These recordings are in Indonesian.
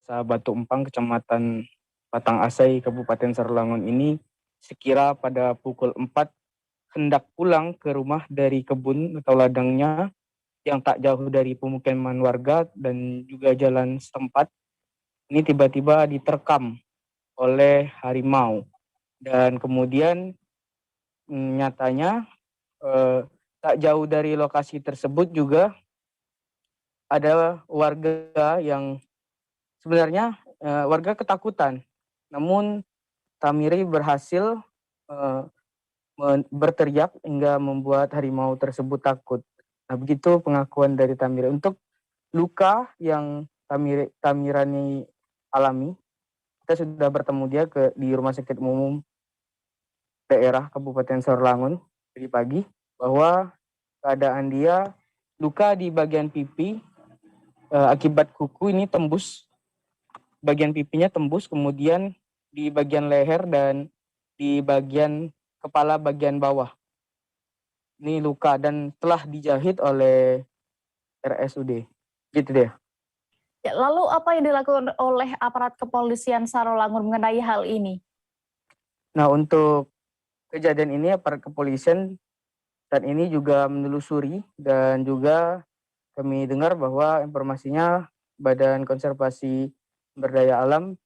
Desa Batu Empang, Kecamatan Batang Asai, Kabupaten Sarolangun ini sekira pada pukul 4 hendak pulang ke rumah dari kebun atau ladangnya yang tak jauh dari pemukiman warga dan juga jalan setempat. Ini tiba-tiba diterkam oleh harimau dan kemudian nyatanya tak jauh dari lokasi tersebut juga ada warga yang sebenarnya warga ketakutan, namun Tamiri berhasil eh, berteriak hingga membuat harimau tersebut takut. Nah, begitu pengakuan dari Tamiri. Untuk luka yang Tamirani alami, kita sudah bertemu dia di Rumah Sakit Umum Daerah Kabupaten Sarolangun tadi pagi, bahwa keadaan dia luka di bagian pipi akibat kuku ini tembus, bagian pipinya tembus, kemudian di bagian leher dan di bagian kepala bagian bawah. Ini luka dan telah dijahit oleh RSUD. Gitu deh. Ya, lalu apa yang dilakukan oleh aparat kepolisian Sarolangun mengenai hal ini? Nah, untuk kejadian ini aparat kepolisian saat ini juga menelusuri dan juga kami dengar bahwa informasinya Badan Konservasi Sumber Daya Alam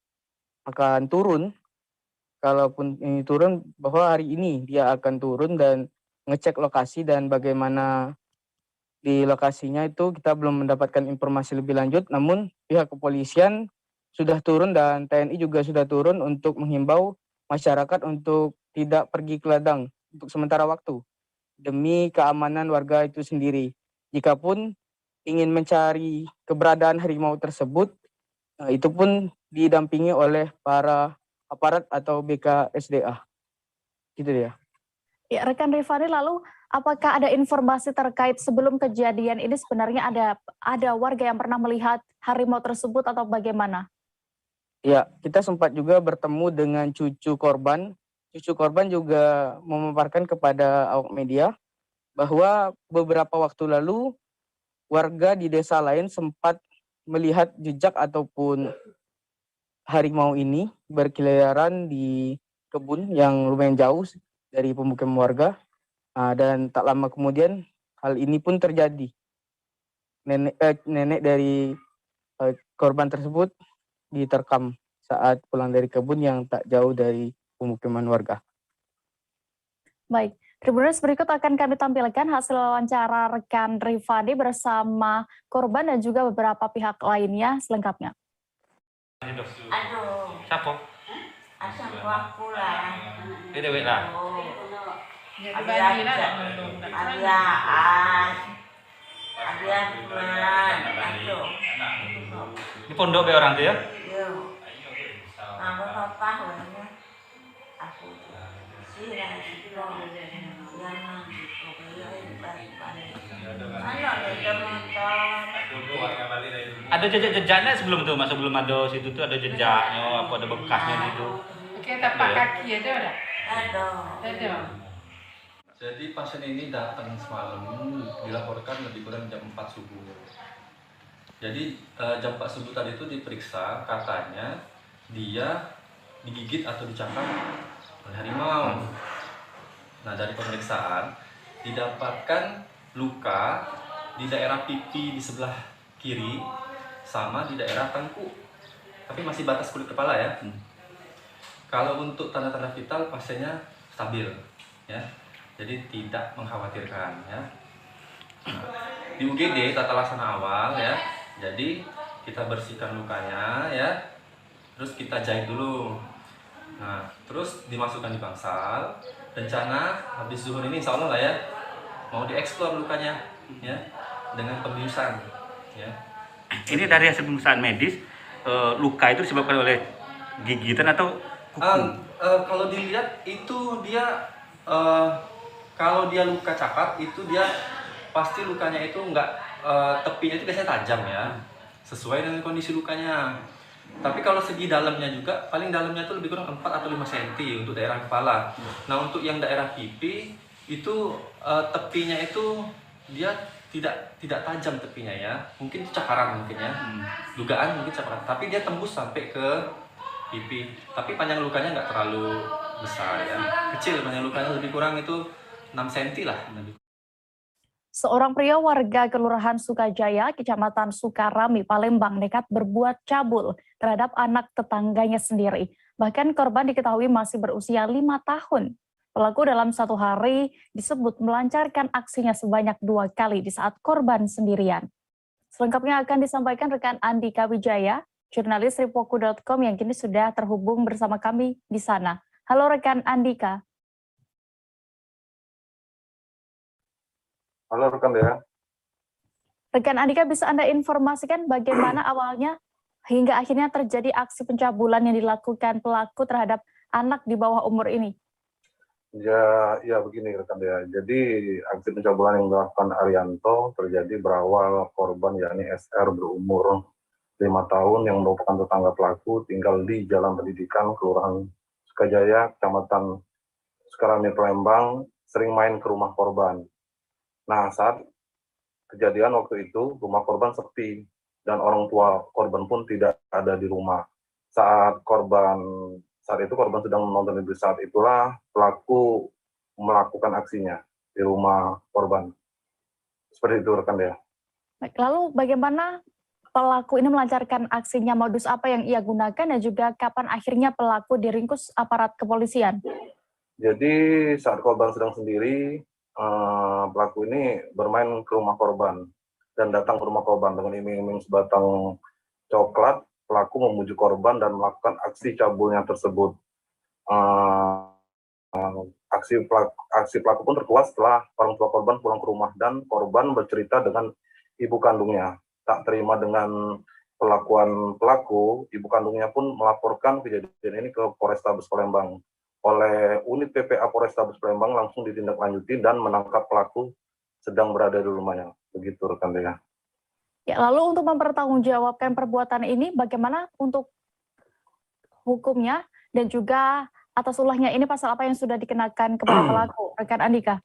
akan turun. Kalaupun ini turun, bahwa hari ini dia akan turun dan ngecek lokasi dan bagaimana di lokasinya itu kita belum mendapatkan informasi lebih lanjut. Namun pihak kepolisian sudah turun dan TNI juga sudah turun untuk menghimbau masyarakat untuk tidak pergi ke ladang untuk sementara waktu demi keamanan warga itu sendiri. Jikapun ingin mencari keberadaan harimau tersebut, itu pun didampingi oleh para aparat atau BKSDA. Gitu ya. Ya, rekan Rifani, lalu apakah ada informasi terkait sebelum kejadian ini sebenarnya ada warga yang pernah melihat harimau tersebut atau bagaimana? Ya, kita sempat juga bertemu dengan cucu korban. Cucu korban juga memaparkan kepada awak media bahwa beberapa waktu lalu warga di desa lain sempat melihat jejak ataupun harimau ini berkeliaran di kebun yang lumayan jauh dari pemukiman warga. Dan tak lama kemudian hal ini pun terjadi. Nenek dari korban tersebut diterkam saat pulang dari kebun yang tak jauh dari pemukiman warga. Baik, Tribuners, berikut akan kami tampilkan hasil wawancara rekan Rifani bersama korban dan juga beberapa pihak lainnya selengkapnya. Aduh. Siapa? Asam aku lah. Dia dewek lah. Abian. Aduh. Di pondok be orang tuh ya? Yo. Nama papa namanya. Aku. Sira. Ada jejak-jejaknya sebelum tuh, masa belum ada situ tuh ada jejaknya, apa ada bekasnya gitu. Oke, tapak kaki ada enggak? Ada. Jadi pasien ini datang semalam dilaporkan lebih kurang jam 4 subuh. Jadi jam 4 subuh tadi itu diperiksa, katanya dia digigit atau dicakar oleh harimau. Nah, dari pemeriksaan didapatkan luka di daerah pipi di sebelah kiri sama di daerah tengkuk, tapi masih batas kulit kepala ya. Kalau untuk tanda-tanda vital pasiennya stabil ya, jadi tidak mengkhawatirkan ya. Nah, di UGD tata laksana awal ya, jadi kita bersihkan lukanya ya, terus kita jahit dulu. Nah, terus dimasukkan di bangsal. Rencana habis zuhur ini insya Allah lah ya, mau dieksplor lukanya ya dengan pembiusan ya. Ini dari hasil pemeriksaan medis, luka itu disebabkan oleh gigitan atau kuku? Kalau dilihat itu dia kalau dia luka cakar itu dia pasti lukanya itu tepinya itu biasanya tajam ya, sesuai dengan kondisi lukanya. Tapi kalau segi dalamnya juga, paling dalamnya itu lebih kurang 4 atau 5 cm untuk daerah kepala. Nah, untuk yang daerah pipi itu tepinya itu dia tidak tajam tepinya ya, mungkin itu cakaran mungkin ya, dugaan mungkin cakaran, tapi dia tembus sampai ke pipi, tapi panjang lukanya nggak terlalu besar ya, kecil, panjang lukanya lebih kurang itu 6 cm lah. Seorang pria warga Kelurahan Sukajaya, Kecamatan Sukarami, Palembang nekat berbuat cabul terhadap anak tetangganya sendiri. Bahkan korban diketahui masih berusia 5 tahun. Pelaku dalam satu hari disebut melancarkan aksinya sebanyak 2 kali di saat korban sendirian. Selengkapnya akan disampaikan rekan Andika Wijaya, jurnalis Ripoku.com yang kini sudah terhubung bersama kami di sana. Halo rekan Andika. Halo rekan Dea. Rekan Andika, bisa Anda informasikan bagaimana awalnya hingga akhirnya terjadi aksi pencabulan yang dilakukan pelaku terhadap anak di bawah umur ini? Ya begini rekan Dea. Jadi aksi pencabulan yang dilakukan Arianto terjadi berawal korban yakni SR berumur 5 tahun yang merupakan tetangga pelaku tinggal di Jalan Pendidikan Kelurahan Sukajaya, Kecamatan Sukarami, Palembang, sering main ke rumah korban. Nah, saat kejadian waktu itu rumah korban sepi dan orang tua korban pun tidak ada di rumah. Saat itu korban sedang menonton TV, saat itulah pelaku melakukan aksinya di rumah korban. Seperti itu rekan Dea. Lalu bagaimana pelaku ini melancarkan aksinya, modus apa yang ia gunakan dan juga kapan akhirnya pelaku diringkus aparat kepolisian? Jadi saat korban sedang sendiri, pelaku ini bermain ke rumah korban dan datang ke rumah korban dengan iming-iming sebatang coklat. Pelaku memujuk korban dan melakukan aksi cabulnya tersebut. Aksi pelaku pun terkuat setelah orang tua korban pulang ke rumah dan korban bercerita dengan ibu kandungnya. Tak terima dengan perlakuan pelaku, ibu kandungnya pun melaporkan kejadian ini ke Polrestabes Palembang. Oleh unit PPA Polrestabes Palembang langsung ditindaklanjuti dan menangkap pelaku sedang berada di rumahnya. Begitu rekan Dea. Ya, lalu untuk mempertanggungjawabkan perbuatan ini, bagaimana untuk hukumnya dan juga atas ulahnya ini pasal apa yang sudah dikenakan kepada pelaku, rekan Andika?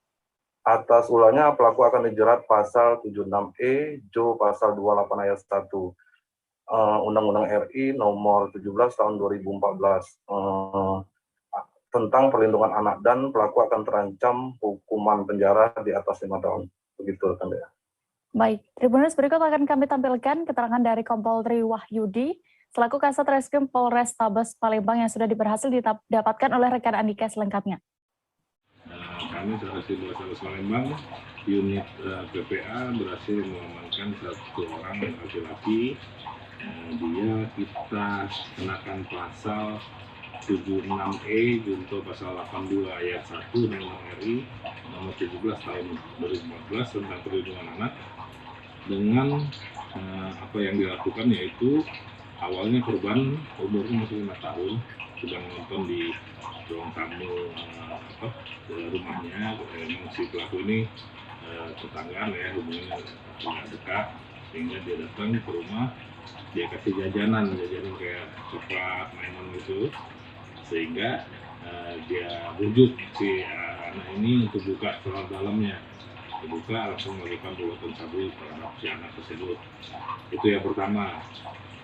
Atas ulahnya pelaku akan dijerat pasal 76E, Jo pasal 28 ayat 1 Undang-Undang RI nomor 17 tahun 2014 tentang perlindungan anak, dan pelaku akan terancam hukuman penjara di atas 5 tahun. Begitu rekan Dea. Baik, Tribuners, berikut akan kami tampilkan keterangan dari Kompol Tri Wahyudi selaku Kasat Reskrim Polrestabes Palembang yang sudah berhasil didapatkan oleh rekan Andika selengkapnya. Kami Satreskrim Polrestabes Palembang, unit PPA berhasil mengamankan satu orang laki-laki. Dia kita kenakan pasal 76E junto pasal 82 ayat 1 Undang-Undang RI nomor 17 tahun 2014 tentang perlindungan anak. Dengan apa yang dilakukan yaitu awalnya korban umurnya masih 5 tahun sedang menonton di ruang tamu rumahnya. Memang si pelaku ini tetanggaan ya, hubungannya sangat dekat, sehingga dia datang ke rumah, dia kasih jajanan kayak coklat, mainan gitu, sehingga dia bujuk si anak ini untuk buka celana dalamnya. Dibuka, langsung melakukan perbuatan cabul terhadap si anak tersebut. Itu yang pertama.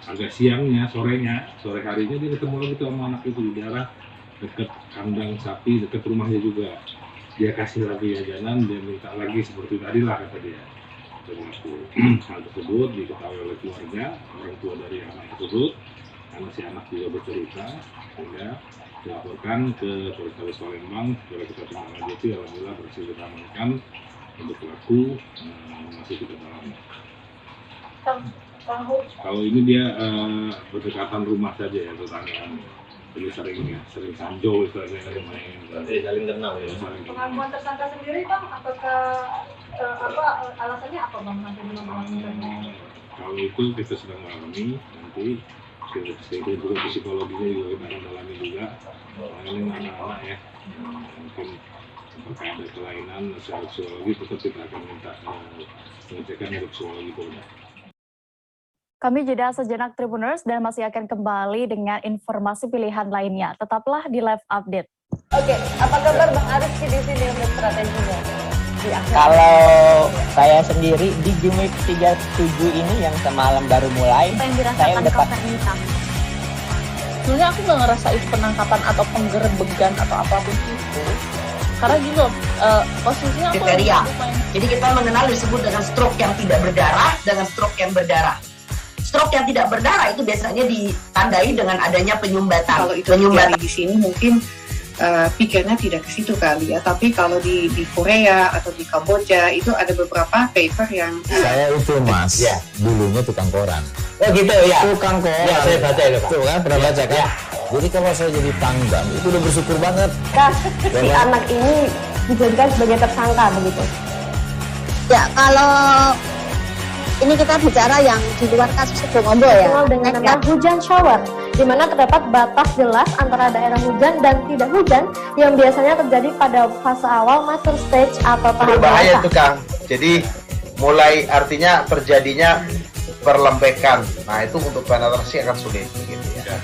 Agak siangnya, sore harinya dia ketemu lagi sama anak itu di daerah dekat kandang sapi, dekat rumahnya juga. Dia kasih lagi jajanan, dia minta lagi seperti tadi lah kata dia. Hal tersebut diketahui oleh keluarga, orang tua dari anak tersebut, karena si anak juga bercerita, sehingga dilaporkan ke Polrestabes Palembang. Setelah kita tindak-lanjuti, alhamdulillah berhasil diamankan. Untuk pelaku masih kita dalami. Kalau ini dia berdekatan rumah saja ya, tetanggaan. Jadi sering sanjo istilahnya main. Saling kenal ya. Pengakuan tersangka sendiri Bang, apakah alasannya apa Bang nanti mengamankan? Kalau itu kita sedang mengalami, nanti sehingga juga psikologinya juga kita akan dalami juga. Ini anak-anak ya, mungkin apakah ada kelainan secara psikologi, tetap kita akan minta pengecekan dari psikologi Polda. Kami jeda sejenak Tribuners dan masih akan kembali dengan informasi pilihan lainnya. Tetaplah di Live Update. Oke, apa kabar Bang Aris di sini untuk strateginya? Kalau saya sendiri di Jumip 37 ini yang semalam baru mulai, Apa yang saya dirasakan udah Kak Fernita? Sebenarnya aku nggak ngerasa itu penangkapan atau penggerebegan atau apapun itu. Karena gitu, posisinya aku Kriteria. main. Jadi kita mengenal disebut dengan stroke yang tidak berdarah dengan stroke yang berdarah. Stroke yang tidak berdarah itu biasanya ditandai dengan adanya penyumbatan. Kalau itu terjadi di sini mungkin pikirnya tidak ke situ kali ya. Tapi kalau di Korea atau di Kamboja itu ada beberapa paper yang Saya itu Mas, Ya. dulunya tukang koran. Oh gitu ya? Tukang koran. Ya, saya baca itu Pak. Tuh kan, pernah baca kan? Ya. Jadi kalau saya jadi tanggam, itu udah bersyukur banget. Si anak ini dijadikan sebagai tersangka begitu. Ya, kalau ini kita bicara yang di luar kasus Sebongombo ya. Dikenal dengan nama hujan shower, di mana terdapat batas jelas antara daerah hujan dan tidak hujan yang biasanya terjadi pada fase awal mature stage atau tahap Berbahaya dewasa. itu Kang. Jadi mulai artinya terjadinya perlembekan. Nah itu untuk penetrasi akan sulit gitu ya.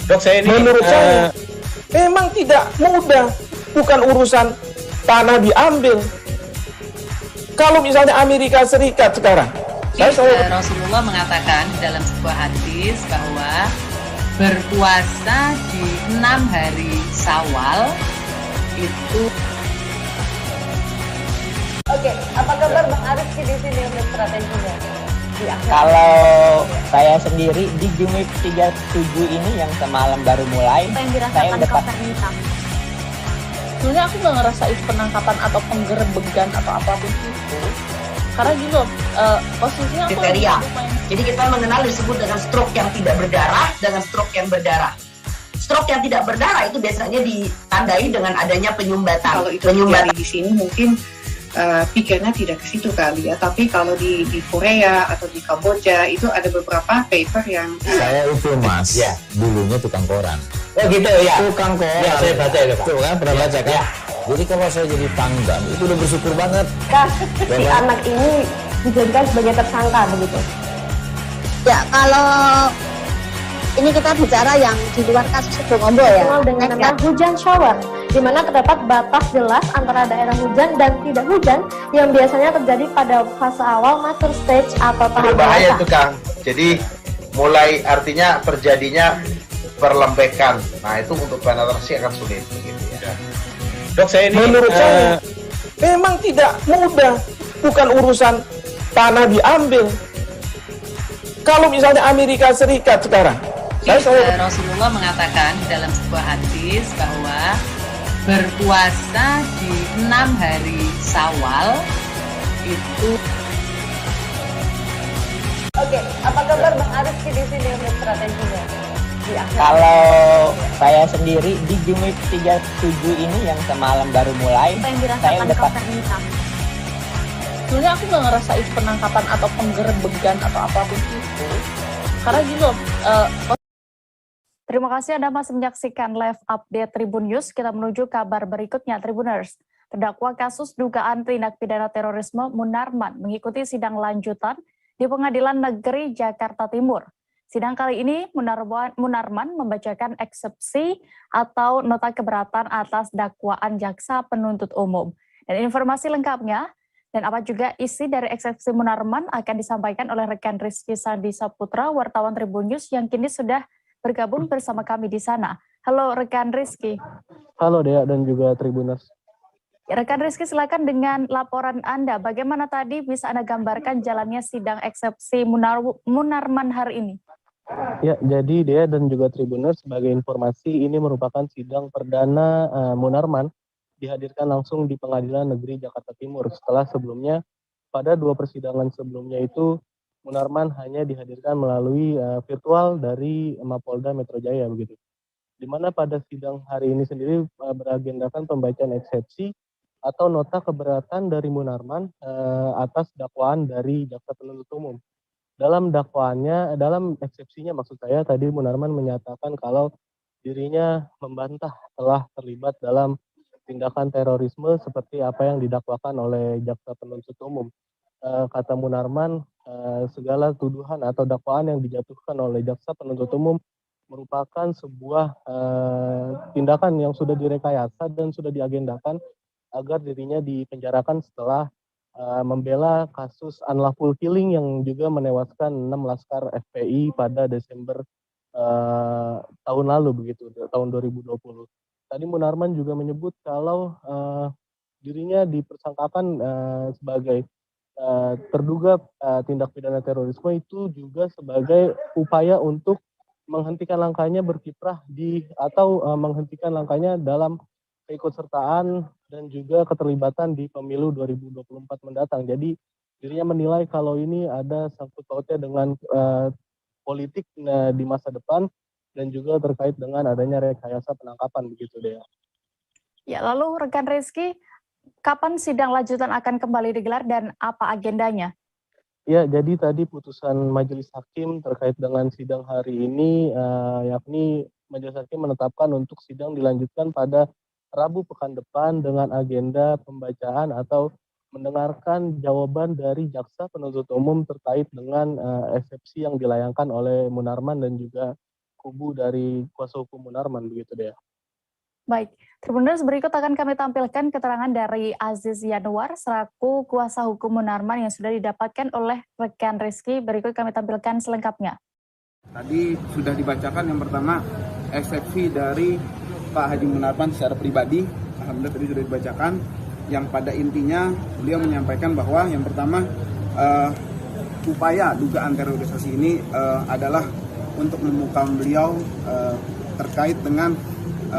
Dok, saya ini Menurut saya memang tidak mudah, bukan urusan tanah diambil. Kalau misalnya Amerika Serikat sekarang, Rasulullah mengatakan dalam sebuah hadis bahwa berpuasa di 6 hari Syawal itu. Oke, apa kabar Bang Arif di sini untuk strateginya? Kalau saya sendiri di Jumip 37 ini yang semalam baru mulai, Apa yang saya dirasakan udah Kak Fernita? Sebenarnya aku nggak ngerasa itu penangkapan atau penggerebegan atau apapun itu. Karena gitu, posisinya aku Kriteria. main. Jadi kita mengenal disebut dengan stroke yang tidak berdarah dengan stroke yang berdarah. Stroke yang tidak berdarah itu biasanya ditandai dengan adanya penyumbatan. kalau itu terjadi di sini mungkin pikirnya tidak ke situ kali ya. Tapi kalau di Korea atau di Kamboja itu ada beberapa paper yang Saya itu Mas, Ya. dulunya tukang koran. Oh gitu ya? Tukang koran. Ya, saya baca itu Pak. Tuh kan, pernah baca kan? Ya. Jadi kalau saya jadi tanggam, itu udah bersyukur banget. Si anak ini dijadikan sebagai tersangka begitu. Ya, kalau ini kita bicara yang di luar kasus Sebongombo ya. Dikenal dengan nama hujan shower, di mana terdapat batas jelas antara daerah hujan dan tidak hujan yang biasanya terjadi pada fase awal mature stage atau tahap Berbahaya dewasa. itu Kang. Jadi mulai artinya terjadinya perlembekan. Nah itu untuk penetrasi akan sulit gitu ya. Dok, saya ini menurut saya memang tidak mudah, bukan urusan tanah diambil. Kalau misalnya Amerika Serikat sekarang, Rasulullah mengatakan dalam sebuah hadis bahwa berpuasa di 6 hari Syawal itu. Oke, apa kabar Bang Arif di sini untuk strateginya? Kalau saya sendiri di Jumip 37 ini yang semalam baru mulai, Apa yang saya dirasakan udah Kak Fernita? Sebenarnya aku nggak ngerasa itu penangkapan atau penggerebegan atau apapun itu. Karena gitu, Terima kasih Anda masih menyaksikan live update Tribun News. Kita menuju kabar berikutnya, Tribuners. Terdakwa kasus dugaan tindak pidana terorisme Munarman mengikuti sidang lanjutan di Pengadilan Negeri Jakarta Timur. Sidang kali ini Munarman membacakan eksepsi atau nota keberatan atas dakwaan jaksa penuntut umum. Dan informasi lengkapnya dan apa juga isi dari eksepsi Munarman akan disampaikan oleh rekan Rizky Sandi Saputra, wartawan Tribun News yang kini sudah bergabung bersama kami di sana. Halo rekan Rizky. Halo Dea dan juga Tribuners. Ya, rekan Rizky, silakan dengan laporan Anda. Bagaimana tadi bisa Anda gambarkan jalannya sidang eksepsi Munarman hari ini? Ya, jadi Dea dan juga Tribuners, sebagai informasi ini merupakan sidang perdana Munarman dihadirkan langsung di Pengadilan Negeri Jakarta Timur. Setelah sebelumnya pada 2 persidangan sebelumnya itu Munarman hanya dihadirkan melalui virtual dari Mapolda Metro Jaya begitu. Di mana pada sidang hari ini sendiri beragendakan pembacaan eksepsi atau nota keberatan dari Munarman atas dakwaan dari jaksa penuntut umum. Dalam dakwaannya, dalam eksepsinya maksud saya tadi Munarman menyatakan kalau dirinya membantah telah terlibat dalam tindakan terorisme seperti apa yang didakwakan oleh jaksa penuntut umum. Kata Munarman, segala tuduhan atau dakwaan yang dijatuhkan oleh jaksa penuntut umum merupakan sebuah tindakan yang sudah direkayasa dan sudah diagendakan agar dirinya dipenjarakan setelah membela kasus unlawful killing yang juga menewaskan 6 laskar FPI pada Desember tahun lalu begitu, tahun 2020. Tadi Munarman juga menyebut kalau dirinya dipersangkakan sebagai terduga tindak pidana terorisme itu juga sebagai upaya untuk menghentikan langkahnya berkiprah atau menghentikan langkahnya dalam keikutsertaan dan juga keterlibatan di pemilu 2024 mendatang. Jadi dirinya menilai kalau ini ada sangkut pautnya dengan politik di masa depan dan juga terkait dengan adanya rekayasa penangkapan begitu deh. Ya, lalu rekan Rizky, kapan sidang lanjutan akan kembali digelar dan apa agendanya? Ya, jadi tadi putusan Majelis Hakim terkait dengan sidang hari ini, yakni Majelis Hakim menetapkan untuk sidang dilanjutkan pada Rabu pekan depan dengan agenda pembacaan atau mendengarkan jawaban dari jaksa penuntut umum terkait dengan eksepsi yang dilayangkan oleh Munarman dan juga kubu dari kuasa hukum Munarman begitu deh. Baik, Tribuners, berikut akan kami tampilkan keterangan dari Aziz Yanuar selaku kuasa hukum Munarman yang sudah didapatkan oleh rekan Rizky. Berikut kami tampilkan selengkapnya. Tadi sudah dibacakan yang pertama eksepsi dari Pak Haji Munarman secara pribadi, alhamdulillah tadi sudah dibacakan, yang pada intinya beliau menyampaikan bahwa yang pertama upaya dugaan terorisasi ini adalah untuk memukam beliau terkait dengan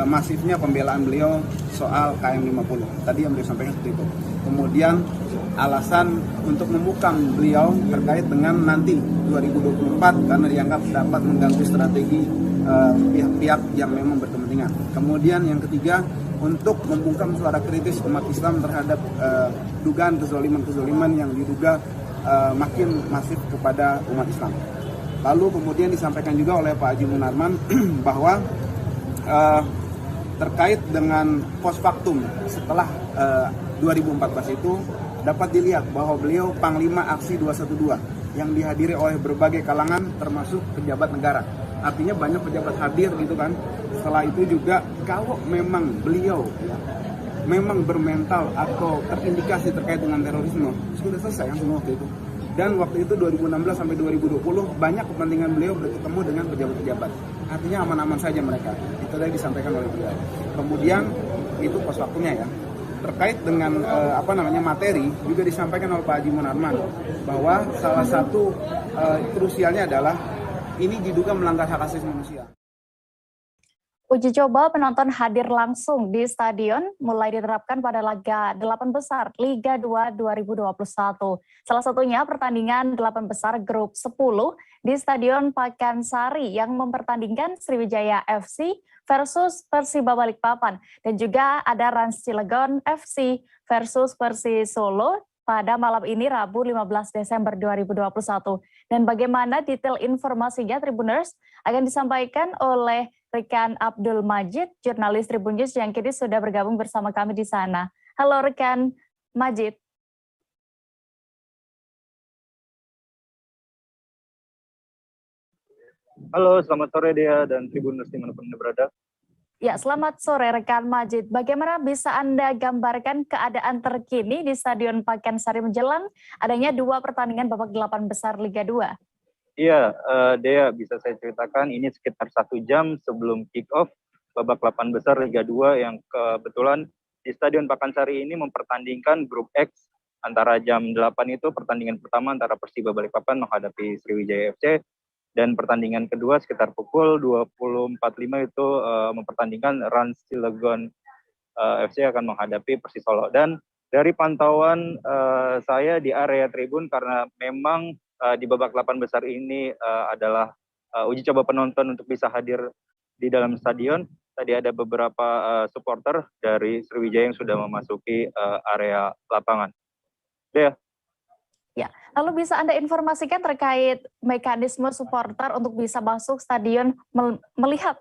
masifnya pembelaan beliau soal KM50. Tadi yang beliau sampaikan seperti itu. Kemudian alasan untuk memukam beliau terkait dengan nanti 2024 karena dianggap dapat mengganggu strategi pihak-pihak yang memang berkepentingan. Kemudian yang ketiga, untuk membungkam suara kritis umat Islam terhadap dugaan kezaliman-kezaliman yang diduga makin masif kepada umat Islam. Lalu kemudian disampaikan juga oleh Pak Haji Munarman bahwa terkait dengan post factum setelah 2014 itu dapat dilihat bahwa beliau Panglima Aksi 212 yang dihadiri oleh berbagai kalangan termasuk pejabat negara. Artinya banyak pejabat hadir gitu kan. Setelah itu juga kalau memang beliau memang bermental atau terindikasi terkait dengan terorisme, sudah selesai kan semua waktu itu. Dan waktu itu 2016 sampai 2020 banyak kepentingan beliau bertemu dengan pejabat-pejabat. Artinya aman-aman saja mereka. Itu tadi disampaikan oleh beliau. Kemudian itu pos waktunya ya. Terkait dengan materi juga disampaikan oleh Pak Haji Munarman bahwa salah satu krusialnya adalah ini diduga melanggar hak asasi manusia. Uji coba penonton hadir langsung di stadion mulai diterapkan pada laga 8 besar Liga 2 2021. Salah satunya pertandingan 8 besar grup 10 di Stadion Pakansari yang mempertandingkan Sriwijaya FC versus Persiba Balikpapan dan juga ada Rans Cilegon FC versus Persis Solo pada malam ini Rabu 15 Desember 2021. Dan bagaimana detail informasinya Tribuners akan disampaikan oleh rekan Abdul Majid, jurnalis Tribun News yang kini sudah bergabung bersama kami di sana. Halo rekan Majid. Halo, selamat sore Dea dan Tribuners dimanapun Anda berada. Ya, selamat sore rekan Majid. Bagaimana bisa Anda gambarkan keadaan terkini di Stadion Pakansari menjelang adanya 2 pertandingan babak 8 besar Liga 2? Iya, Dea, bisa saya ceritakan ini sekitar 1 jam sebelum kick-off babak 8 besar Liga 2 yang kebetulan di Stadion Pakansari ini mempertandingkan grup X antara jam 8 itu pertandingan pertama antara Persiba Balikpapan menghadapi Sriwijaya FC dan pertandingan kedua sekitar pukul 20.45 itu mempertandingkan Rans Cilegon FC akan menghadapi Persis Solo. Dan dari pantauan saya di area tribun karena memang di babak 8 besar ini adalah uji coba penonton untuk bisa hadir di dalam stadion. Tadi ada beberapa supporter dari Sriwijaya yang sudah memasuki area lapangan. Dea. Ya, lalu bisa Anda informasikan terkait mekanisme supporter untuk bisa masuk stadion melihat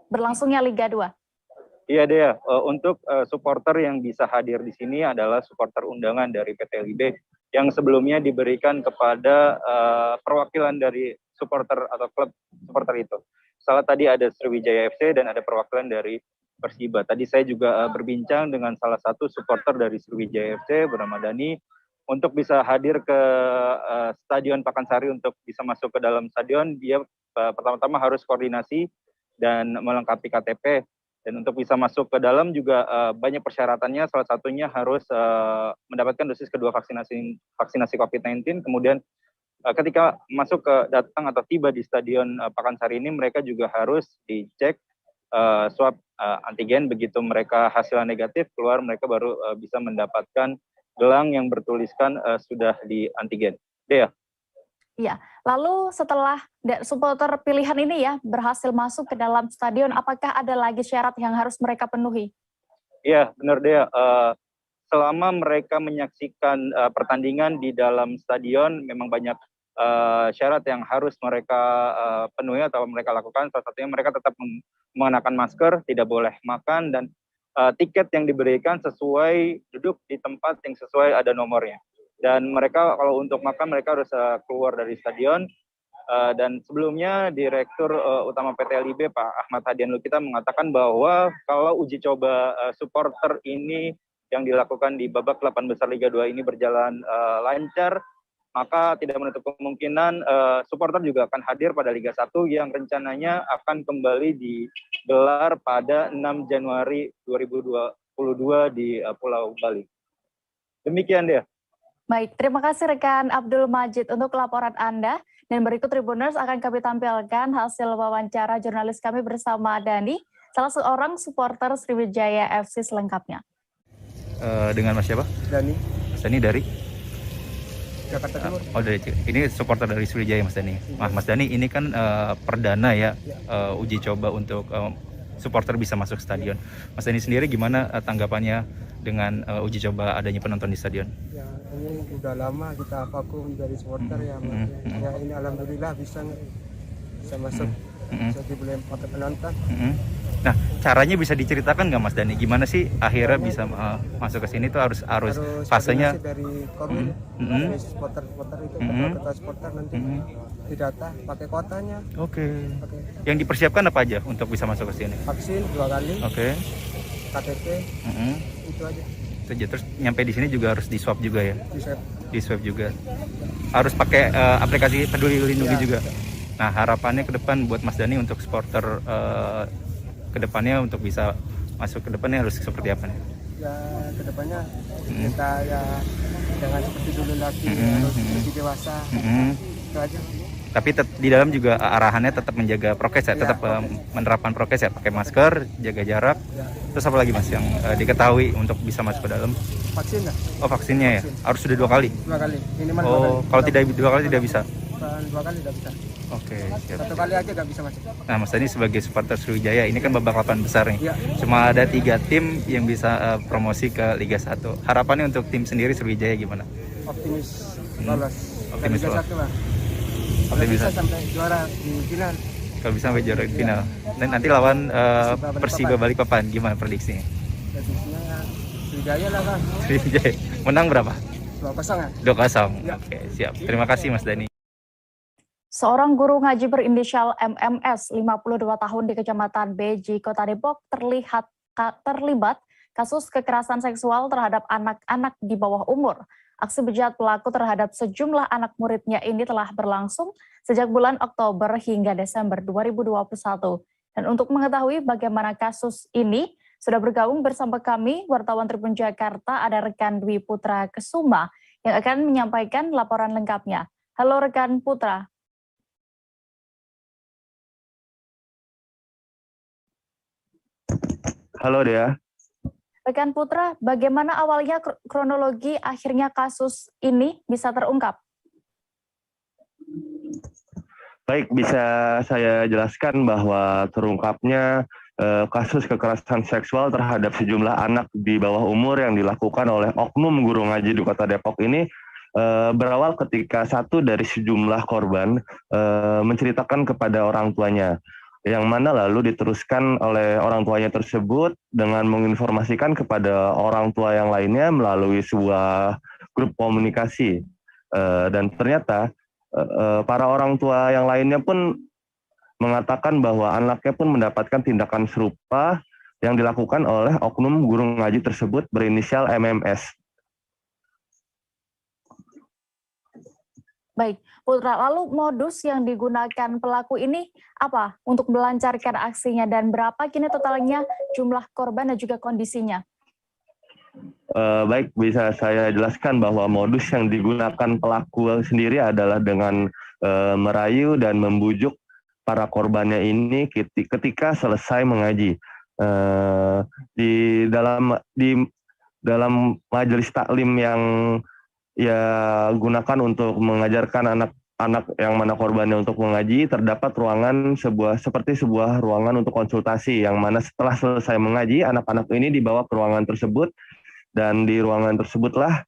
berlangsungnya Liga 2? Iya Dea, untuk supporter yang bisa hadir di sini adalah supporter undangan dari PT LIB yang sebelumnya diberikan kepada perwakilan dari supporter atau klub supporter itu. salah tadi ada Sriwijaya FC dan ada perwakilan dari Persiba. Tadi saya juga berbincang dengan salah satu supporter dari Sriwijaya FC bernama Dani untuk bisa hadir ke Stadion Pakansari untuk bisa masuk ke dalam stadion. Dia pertama-tama harus koordinasi dan melengkapi KTP, dan untuk bisa masuk ke dalam juga banyak persyaratannya. Salah satunya harus mendapatkan dosis kedua vaksinasi COVID-19. Kemudian ketika masuk ke datang atau tiba di Stadion Pakansari ini, mereka juga harus dicek swab antigen. Begitu mereka hasilnya negatif keluar, mereka baru bisa mendapatkan gelang yang bertuliskan sudah di antigen. Dea. Iya, lalu setelah supporter pilihan ini ya berhasil masuk ke dalam stadion, apakah ada lagi syarat yang harus mereka penuhi? Iya, benar Dea. Selama mereka menyaksikan pertandingan di dalam stadion, memang banyak syarat yang harus mereka penuhi atau mereka lakukan. Salah satunya mereka tetap mengenakan masker, tidak boleh makan, dan tiket yang diberikan sesuai duduk di tempat yang sesuai ada nomornya. Dan mereka kalau untuk makan mereka harus keluar dari stadion. Dan sebelumnya Direktur Utama PT LIB Pak Ahmad Hadian Lukita mengatakan bahwa kalau uji coba supporter ini yang dilakukan di babak 8 besar Liga 2 ini berjalan lancar, maka tidak menutup kemungkinan supporter juga akan hadir pada Liga 1 yang rencananya akan kembali digelar pada 6 Januari 2022 di Pulau Bali. Demikian dia. Baik, terima kasih rekan Abdul Majid untuk laporan Anda. Dan berikut Tribuners akan kami tampilkan hasil wawancara jurnalis kami bersama Dani, salah seorang supporter Sriwijaya FC selengkapnya. Dengan Mas siapa? Dani. Mas Dani dari? Jakarta Timur. Oh dari ini supporter dari Sriwijaya Mas Dani. Mas Dani ini kan perdana ya uji coba untuk supporter bisa masuk stadion. Mas Dani sendiri gimana tanggapannya dengan uji coba adanya penonton di stadion? Ya ini udah lama kita vakum dari supporter ya. Ya ini alhamdulillah bisa masuk jadi boleh pakai penonton. Nah, caranya bisa diceritakan nggak Mas Dani? Gimana sih akhirnya bisa masuk ke sini tuh harus fasenya dari Komil, supporter itu ketua supporter nanti didata pakai kotanya. Oke. Yang dipersiapkan apa aja untuk bisa masuk ke sini? Vaksin 2 kali. Oke. KTP. Itu aja. Terus nyampe di sini juga harus di swab juga ya? Di swab juga. Harus pakai aplikasi Peduli Lindungi juga. Nah, harapannya ke depan buat Mas Dani untuk supporter ke depannya untuk bisa masuk ke depannya harus seperti apa nih? Ya, ke depannya kita ya jangan seperti dulu lagi, harus lebih dewasa. Itu aja. Tapi di dalam juga arahannya tetap menjaga prokes ya, tetap menerapkan prokes ya, pakai masker, jaga jarak. Terus apa lagi Mas yang diketahui untuk bisa masuk ke dalam? Vaksin ya? Oh, vaksinnya ya? Harus sudah 2 kali? 2 kali, minimal 2 kali. Oh, kalau tidak 2 kali tidak bisa? 2 kali tidak bisa. Oke, siap. 1 kali aja nggak bisa masuk. Nah, Mas Dani sebagai supporter Sriwijaya, ini kan babak 8 besar nih. Ya. Cuma ada 3 tim yang bisa promosi ke Liga 1. Harapannya untuk tim sendiri Sriwijaya gimana? Optimis lolos. Optimis Liga lolos. 1 lah. Optimis bisa sampai juara di final. Kalau bisa sampai juara di final. Dan nanti lawan Persiba Balikpapan, gimana prediksinya? Prediksinya Sriwijaya lah kan. Sriwijaya. Menang berapa? 2-0 ya? 2-0. Ya. Oke, siap. Terima kasih Mas Dani. Seorang guru ngaji berinisial MMS, 52 tahun di Kecamatan Beji, Kota Depok, terlibat kasus kekerasan seksual terhadap anak-anak di bawah umur. Aksi bejat pelaku terhadap sejumlah anak muridnya ini telah berlangsung sejak bulan Oktober hingga Desember 2021. Dan untuk mengetahui bagaimana kasus ini, sudah bergabung bersama kami, wartawan Tribun Jakarta, ada rekan Dwi Putra Kesuma yang akan menyampaikan laporan lengkapnya. Halo rekan Putra. Halo Dea. Rekan Putra, bagaimana awalnya kronologi akhirnya kasus ini bisa terungkap? Baik, bisa saya jelaskan bahwa terungkapnya kasus kekerasan seksual terhadap sejumlah anak di bawah umur yang dilakukan oleh oknum guru ngaji di Kota Depok ini berawal ketika satu dari sejumlah korban menceritakan kepada orang tuanya, yang mana lalu diteruskan oleh orang tuanya tersebut dengan menginformasikan kepada orang tua yang lainnya melalui sebuah grup komunikasi. Dan ternyata para orang tua yang lainnya pun mengatakan bahwa anaknya pun mendapatkan tindakan serupa yang dilakukan oleh oknum guru ngaji tersebut berinisial MMS. Baik, Putra, lalu modus yang digunakan pelaku ini apa untuk melancarkan aksinya dan berapa kini totalnya jumlah korban dan juga kondisinya? Baik, bisa saya jelaskan bahwa modus yang digunakan pelaku sendiri adalah dengan merayu dan membujuk para korbannya ini ketika selesai mengaji. Di dalam majelis taklim yang ya gunakan untuk mengajarkan anak-anak yang mana korbannya untuk mengaji, terdapat ruangan seperti sebuah ruangan untuk konsultasi, yang mana setelah selesai mengaji anak-anak ini dibawa ke ruangan tersebut, dan di ruangan tersebutlah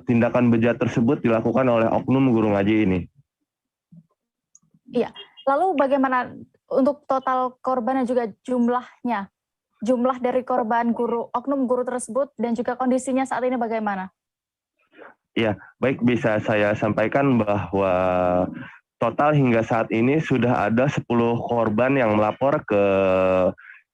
tindakan bejat tersebut dilakukan oleh oknum guru ngaji ini. Iya, lalu bagaimana untuk total korban dan juga jumlahnya? Jumlah dari korban oknum guru tersebut dan juga kondisinya saat ini bagaimana? Ya, baik, bisa saya sampaikan bahwa total hingga saat ini sudah ada 10 korban yang melapor ke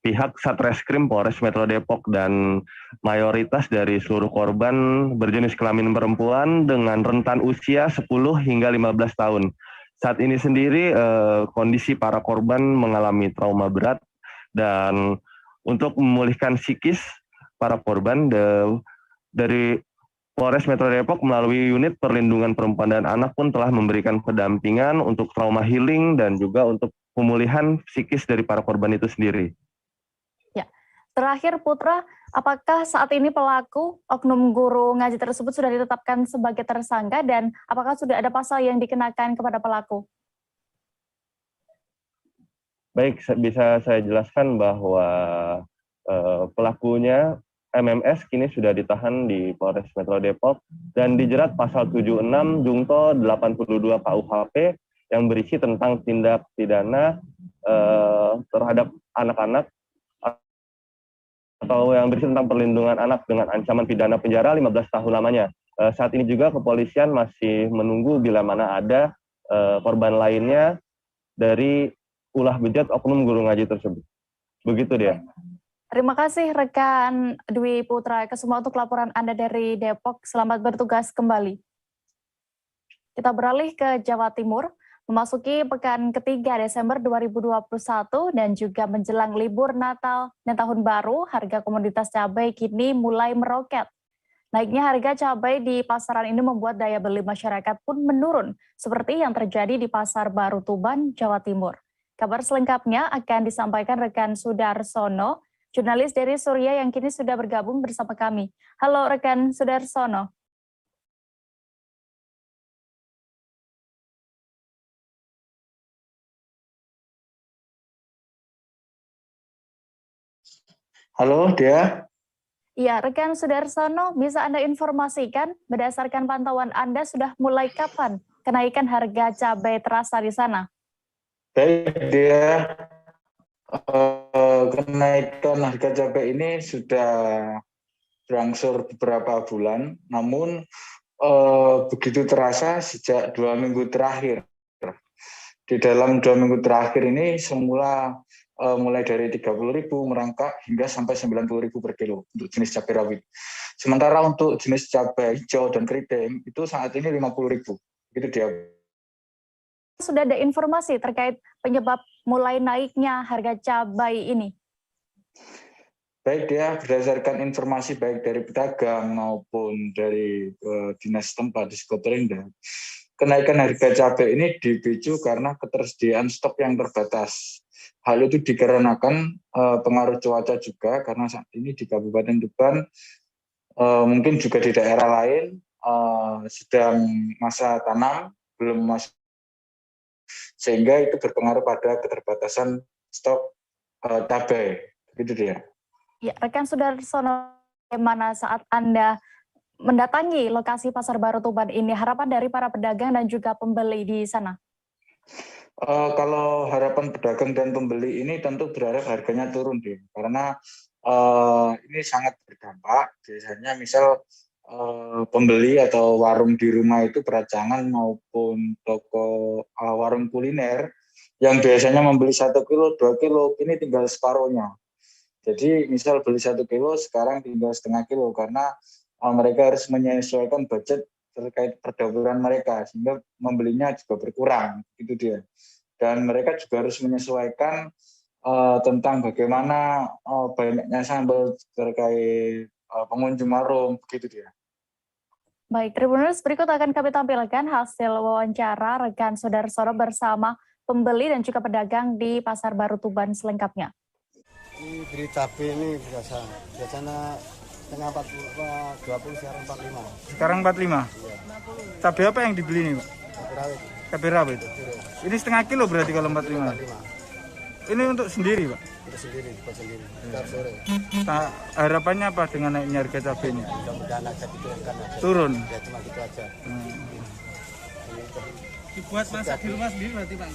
pihak Satreskrim Polres Metro Depok, dan mayoritas dari seluruh korban berjenis kelamin perempuan dengan rentan usia 10 hingga 15 tahun. Saat ini sendiri kondisi para korban mengalami trauma berat, dan untuk memulihkan psikis para korban dari Polres Metro Depok melalui unit perlindungan perempuan dan anak pun telah memberikan pendampingan untuk trauma healing dan juga untuk pemulihan psikis dari para korban itu sendiri. Ya, terakhir Putra, apakah saat ini pelaku oknum guru ngaji tersebut sudah ditetapkan sebagai tersangka dan apakah sudah ada pasal yang dikenakan kepada pelaku? Baik, bisa saya jelaskan bahwa pelakunya MMS kini sudah ditahan di Polres Metro Depok dan dijerat pasal 76 Jungto 82 KUHP yang berisi tentang tindak pidana terhadap anak-anak atau yang berisi tentang perlindungan anak dengan ancaman pidana penjara 15 tahun lamanya. Saat ini juga kepolisian masih menunggu bila mana ada korban lainnya dari ulah bejat oknum guru ngaji tersebut. Begitu dia. Terima kasih rekan Dwi Putra Kesuma untuk laporan Anda dari Depok. Selamat bertugas kembali. Kita beralih ke Jawa Timur. Memasuki pekan ketiga Desember 2021 dan juga menjelang libur Natal dan Tahun Baru, harga komoditas cabai kini mulai meroket. Naiknya harga cabai di pasaran ini membuat daya beli masyarakat pun menurun, seperti yang terjadi di Pasar Baru Tuban, Jawa Timur. Kabar selengkapnya akan disampaikan rekan Sudarsono, jurnalis dari Surya yang kini sudah bergabung bersama kami. Halo rekan Sudarsono. Halo, Dea. Iya, rekan Sudarsono, bisa Anda informasikan berdasarkan pantauan Anda sudah mulai kapan kenaikan harga cabai terasa di sana? Baik, Dea. Kenaikan harga cabai ini sudah berangsur beberapa bulan, namun begitu terasa sejak 2 minggu terakhir. Di dalam 2 minggu terakhir ini semula mulai dari 30.000 merangkak hingga sampai 90.000 per kilo untuk jenis cabai rawit. Sementara untuk jenis cabai hijau dan keriting itu saat ini 50.000. Gitu dia. Sudah ada informasi terkait penyebab mulai naiknya harga cabai ini? Baik, dia berdasarkan informasi baik dari pedagang maupun dari dinas tempat di Sekoperinda. Kenaikan harga cabai ini dipicu karena ketersediaan stok yang terbatas. Hal itu dikarenakan pengaruh cuaca juga, karena saat ini di Kabupaten Tuban, mungkin juga di daerah lain, sedang masa tanam, belum masuk, sehingga itu berpengaruh pada keterbatasan stok cabai. Begitu dia. Ya, rekan Sudarsono, bagaimana saat Anda mendatangi lokasi Pasar Baru Tuban ini, harapan dari para pedagang dan juga pembeli di sana? Kalau harapan pedagang dan pembeli ini tentu berharap harganya turun, deh, karena ini sangat berdampak. Biasanya misal pembeli atau warung di rumah itu peracangan maupun toko warung kuliner Yang biasanya membeli 1 kilo, 2 kilo, kini tinggal separuhnya. Jadi misal beli 1 kilo, sekarang tinggal setengah kilo karena mereka harus menyesuaikan budget terkait perdagangan mereka sehingga membelinya juga berkurang, gitu dia. Dan mereka juga harus menyesuaikan tentang bagaimana banyaknya sambal terkait pengunjung warung, begitu dia. Baik, Tribuners, berikut akan kami tampilkan hasil wawancara rekan Sudarsono bersama pembeli dan juga pedagang di Pasar Baru Tuban selengkapnya. Ini beli cabai ini biasanya setengah 20, sekarang 45. Sekarang 45? Iya. Cabai apa yang dibeli nih, Pak? Cabai rawit. Cabai rawit? Ini setengah kilo berarti kalau 45? 45. Ini untuk sendiri, Pak? Untuk sendiri, buat sendiri. Setiap sore. Nah, harapannya apa dengan naiknya harga cabainya? Mudah-mudahan aja diturunkan aja. Turun? Ya, cuma gitu aja. Dibuat masak di rumah sendiri berarti, Pak?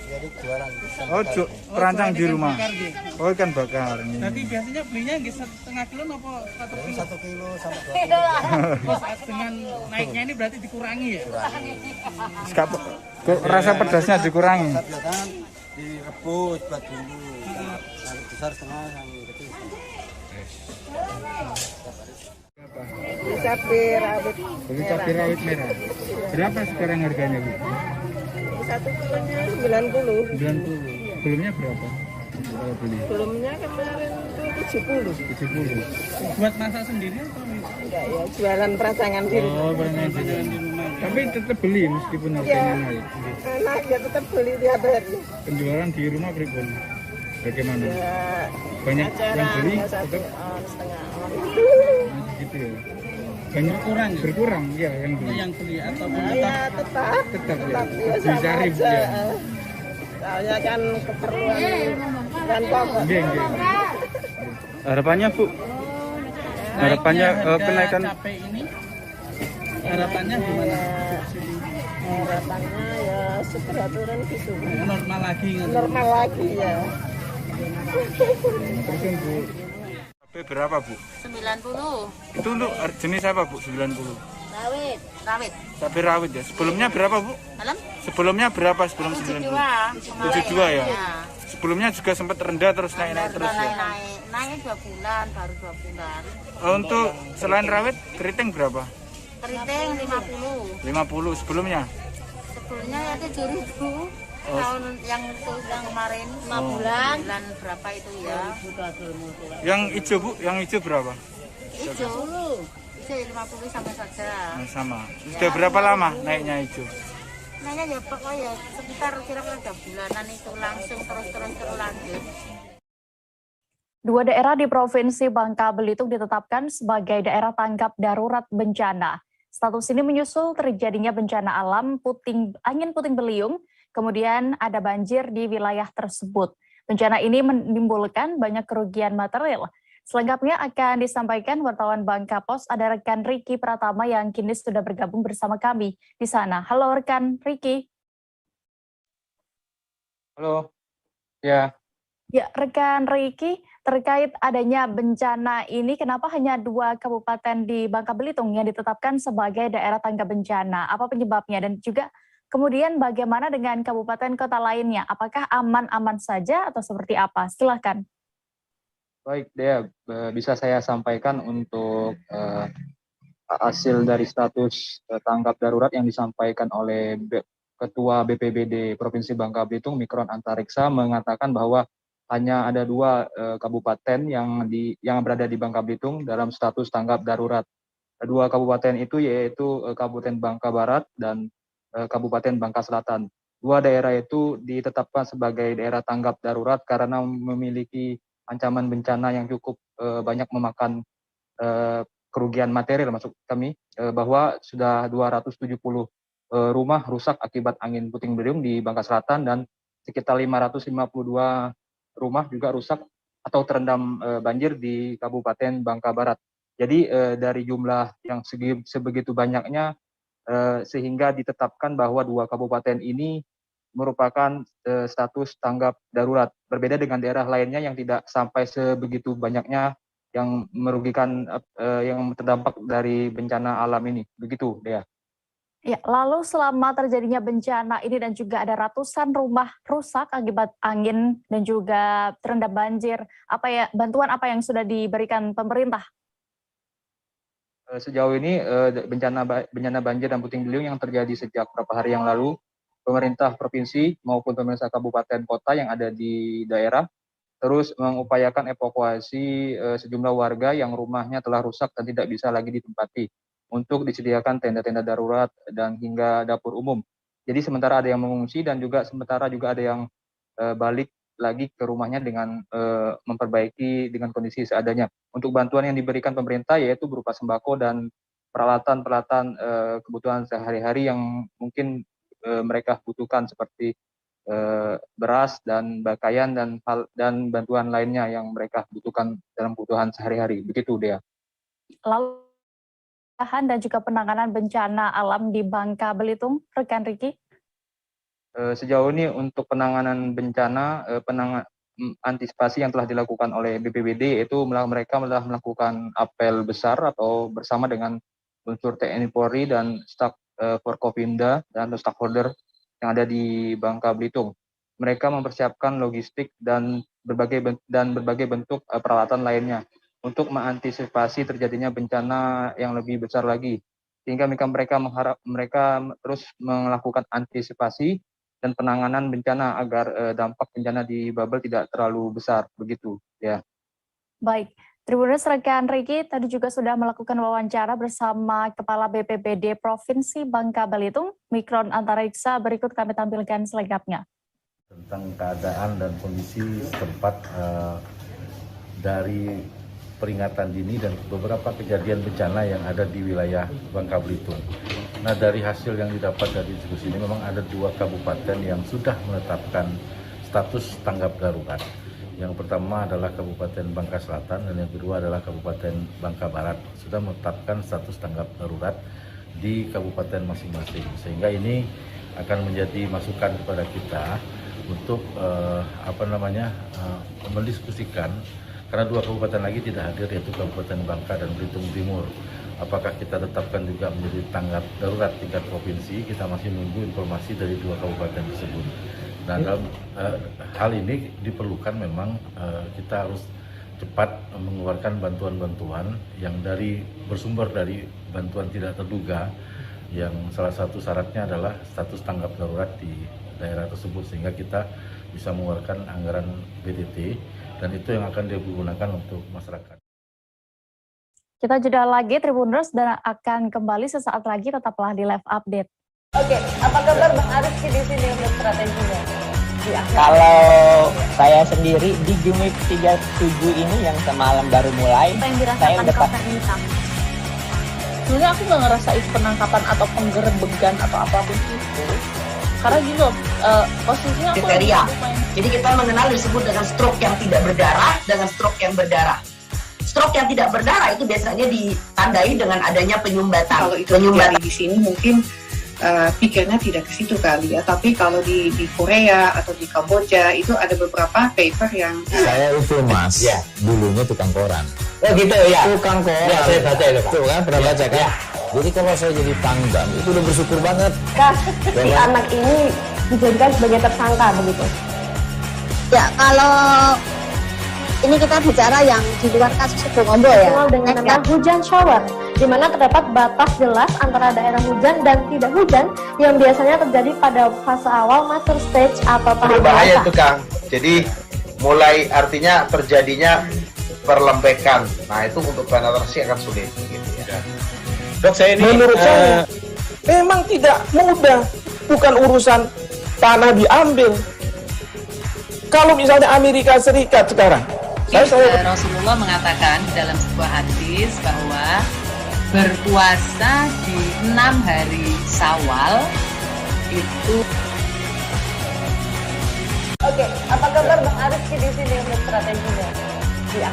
Jadi jualan. Oh, perancang di rumah. Oh, ikan bakar. Berarti biasanya belinya nggak setengah kilo apa 1 kilo? 1 kilo sampai 2 kilo. Dengan naiknya ini berarti dikurangi ya? Rasa pedasnya dikurangi. Kan direbus buat bumbu. Yang besar setengah, yang kecil. Cabai rawit. Beli cabai rawit merah. Berapa sekarang harganya, Bu? 1 kilonya 90. 90. Sebelumnya berapa? Kalau beli? Sebelumnya kemarin itu 70. Buat masak sendiri atau enggak ya, jualan peracangan di rumah. Oh, peracangan di rumah. Tapi tetap beli meskipun harganya naik. Enak ya, tetap beli tiap hari. Penjualan di rumah pribon. Bagaimana? Ya, banyak yang beli tetap setengah. Gitu ya. Banyak berkurang ya yang beli ataupun ya tetap ya. Dicari Bu ya. Soalnya kan keperluan dan pokok. Harapannya Bu? Harapannya kenaikan cabai ini harapannya gimana? Harapannya ya segera turun gitu. Normal lagi. Normal lagi ya. Terus Bu. Cabai berapa, Bu? 90. Itu untuk jenis apa, Bu? 90. Rawit. Cabai rawit ya. Sebelumnya berapa, Bu? Malam? Sebelumnya berapa sebelum 90? 72 ya. Sebelumnya juga sempat rendah terus naik terus ya. Naik 2 bulan, baru 2 bulan. Untuk selain rawit, keriting berapa? Keriting 50. 50 sebelumnya? Sebelumnya ya 7.000. Tahun yang kemarin 5 bulan berapa itu ya? Yang hijau, Bu, yang hijau berapa? Hijau 50 sama saja. Nah, sama. Sudah berapa lama naiknya hijau? Naiknya ya pokoknya sekitar kira-kira 3 bulanan itu langsung terus lanjut. 2 daerah di Provinsi Bangka Belitung ditetapkan sebagai daerah tanggap darurat bencana. Status ini menyusul terjadinya bencana alam angin puting beliung, kemudian ada banjir di wilayah tersebut. Bencana ini menimbulkan banyak kerugian material. Selengkapnya akan disampaikan wartawan Bangka Pos, ada rekan Riki Pratama yang kini sudah bergabung bersama kami di sana. Halo rekan Riki. Halo. Ya. Ya, rekan Riki, terkait adanya bencana ini, kenapa hanya 2 kabupaten di Bangka Belitung yang ditetapkan sebagai daerah tanggap bencana? Apa penyebabnya? Dan juga kemudian bagaimana dengan kabupaten kota lainnya? Apakah aman-aman saja atau seperti apa? Silakan. Baik, Dea, bisa saya sampaikan untuk hasil dari status tanggap darurat yang disampaikan oleh Ketua BPBD Provinsi Bangka Belitung, Mikron Antariksa, mengatakan bahwa hanya ada 2 kabupaten yang berada di Bangka Belitung dalam status tanggap darurat. 2 kabupaten itu yaitu Kabupaten Bangka Barat dan Kabupaten Bangka Selatan. 2 daerah itu ditetapkan sebagai daerah tanggap darurat karena memiliki ancaman bencana yang cukup banyak memakan kerugian material, maksud kami, bahwa sudah 270 rumah rusak akibat angin puting beliung di Bangka Selatan dan sekitar 552 rumah juga rusak atau terendam banjir di Kabupaten Bangka Barat. Jadi dari jumlah yang sebegitu banyaknya sehingga ditetapkan bahwa 2 kabupaten ini merupakan status tanggap darurat. Berbeda dengan daerah lainnya yang tidak sampai sebegitu banyaknya yang merugikan, yang terdampak dari bencana alam ini. Begitu, Dea. Ya, lalu selama terjadinya bencana ini dan juga ada ratusan rumah rusak akibat angin dan juga terendam banjir, bantuan apa yang sudah diberikan pemerintah? Sejauh ini bencana banjir dan puting beliung yang terjadi sejak beberapa hari yang lalu, pemerintah provinsi maupun pemerintah kabupaten kota yang ada di daerah terus mengupayakan evakuasi sejumlah warga yang rumahnya telah rusak dan tidak bisa lagi ditempati untuk disediakan tenda-tenda darurat dan hingga dapur umum. Jadi sementara ada yang mengungsi dan juga sementara juga ada yang balik lagi ke rumahnya dengan memperbaiki dengan kondisi seadanya. Untuk bantuan yang diberikan pemerintah yaitu berupa sembako dan peralatan-peralatan kebutuhan sehari-hari yang mungkin mereka butuhkan seperti beras dan pakaian dan bantuan lainnya yang mereka butuhkan dalam kebutuhan sehari-hari. Begitu, Dea. Lalu dan juga penanganan bencana alam di Bangka Belitung, rekan Riki? Sejauh ini untuk penanganan bencana, antisipasi yang telah dilakukan oleh BPBD yaitu mereka telah melakukan apel besar atau bersama dengan unsur TNI Polri dan staf Forkopimda dan stakeholder yang ada di Bangka Belitung. Mereka mempersiapkan logistik dan berbagai bentuk peralatan lainnya untuk mengantisipasi terjadinya bencana yang lebih besar lagi. Sehingga mereka terus melakukan antisipasi dan penanganan bencana agar dampak bencana di Babel tidak terlalu besar, begitu ya. Baik, Tribuners rekan Riki tadi juga sudah melakukan wawancara bersama Kepala BPBD Provinsi Bangka Belitung, Mikron Antariksa. Berikut kami tampilkan selengkapnya. Tentang keadaan dan kondisi setempat dari peringatan dini dan beberapa kejadian bencana yang ada di wilayah Bangka Belitung. Nah, dari hasil yang didapat dari diskusi ini memang ada 2 kabupaten yang sudah menetapkan status tanggap darurat. Yang pertama adalah Kabupaten Bangka Selatan dan yang kedua adalah Kabupaten Bangka Barat. Sudah menetapkan status tanggap darurat di kabupaten masing-masing. Sehingga ini akan menjadi masukan kepada kita untuk mendiskusikan. Karena 2 kabupaten lagi tidak hadir, yaitu Kabupaten Bangka dan Belitung Timur. Apakah kita tetapkan juga menjadi tanggap darurat tingkat provinsi? Kita masih menunggu informasi dari 2 kabupaten tersebut. Nah, dalam hal ini diperlukan memang kita harus cepat mengeluarkan bantuan-bantuan yang bersumber dari bantuan tidak terduga, yang salah satu syaratnya adalah status tanggap darurat di daerah tersebut, sehingga kita bisa mengeluarkan anggaran BDT dan itu yang akan digunakan untuk masyarakat. Kita jeda lagi Tribuners dan akan kembali sesaat lagi, tetaplah di Live Update. Oke, apa kabar Bang Ariski di sini untuk strateginya? Kalau saya sendiri di Jumip 37 ini yang semalam baru mulai, saya udah sebenarnya aku nggak ngerasain penangkapan atau penggerebegan atau apapun itu. Karena gitu, posisinya aku kriteria. Jadi kita mengenal disebut dengan stroke yang tidak berdarah dengan stroke yang berdarah. Stroke yang tidak berdarah itu biasanya ditandai dengan adanya penyumbatan. Kalau itu terjadi di sini mungkin pikirnya tidak ke situ kali ya. Tapi kalau di Korea atau di Kamboja itu ada beberapa paper yang saya itu Mas, ya, dulunya tukang koran. Oh gitu ya. Tukang koran. Ya, saya baca itu Pak. Tuh kan pernah baca kan? Ya. Jadi kalau saya jadi tanggam itu udah bersyukur banget. Si anak ini dijadikan sebagai tersangka begitu. Ya, kalau ini kita bicara yang di luar kasus Sukombo ya. Dengan nama hujan shower, di mana terdapat batas jelas antara daerah hujan dan tidak hujan yang biasanya terjadi pada fase awal master stage atau tahap berbahaya itu Kang. Jadi mulai artinya terjadinya perlembekan. Nah itu untuk penetrasi akan sulit. Gitu ya. Dok, saya ini menurut saya memang tidak mudah, bukan urusan tanah diambil. Kalau misalnya Amerika Serikat sekarang, Rasulullah mengatakan dalam sebuah hadis bahwa berpuasa di 6 hari Syawal itu. Oke, apa kabar Bang Ariski di sini untuk strateginya?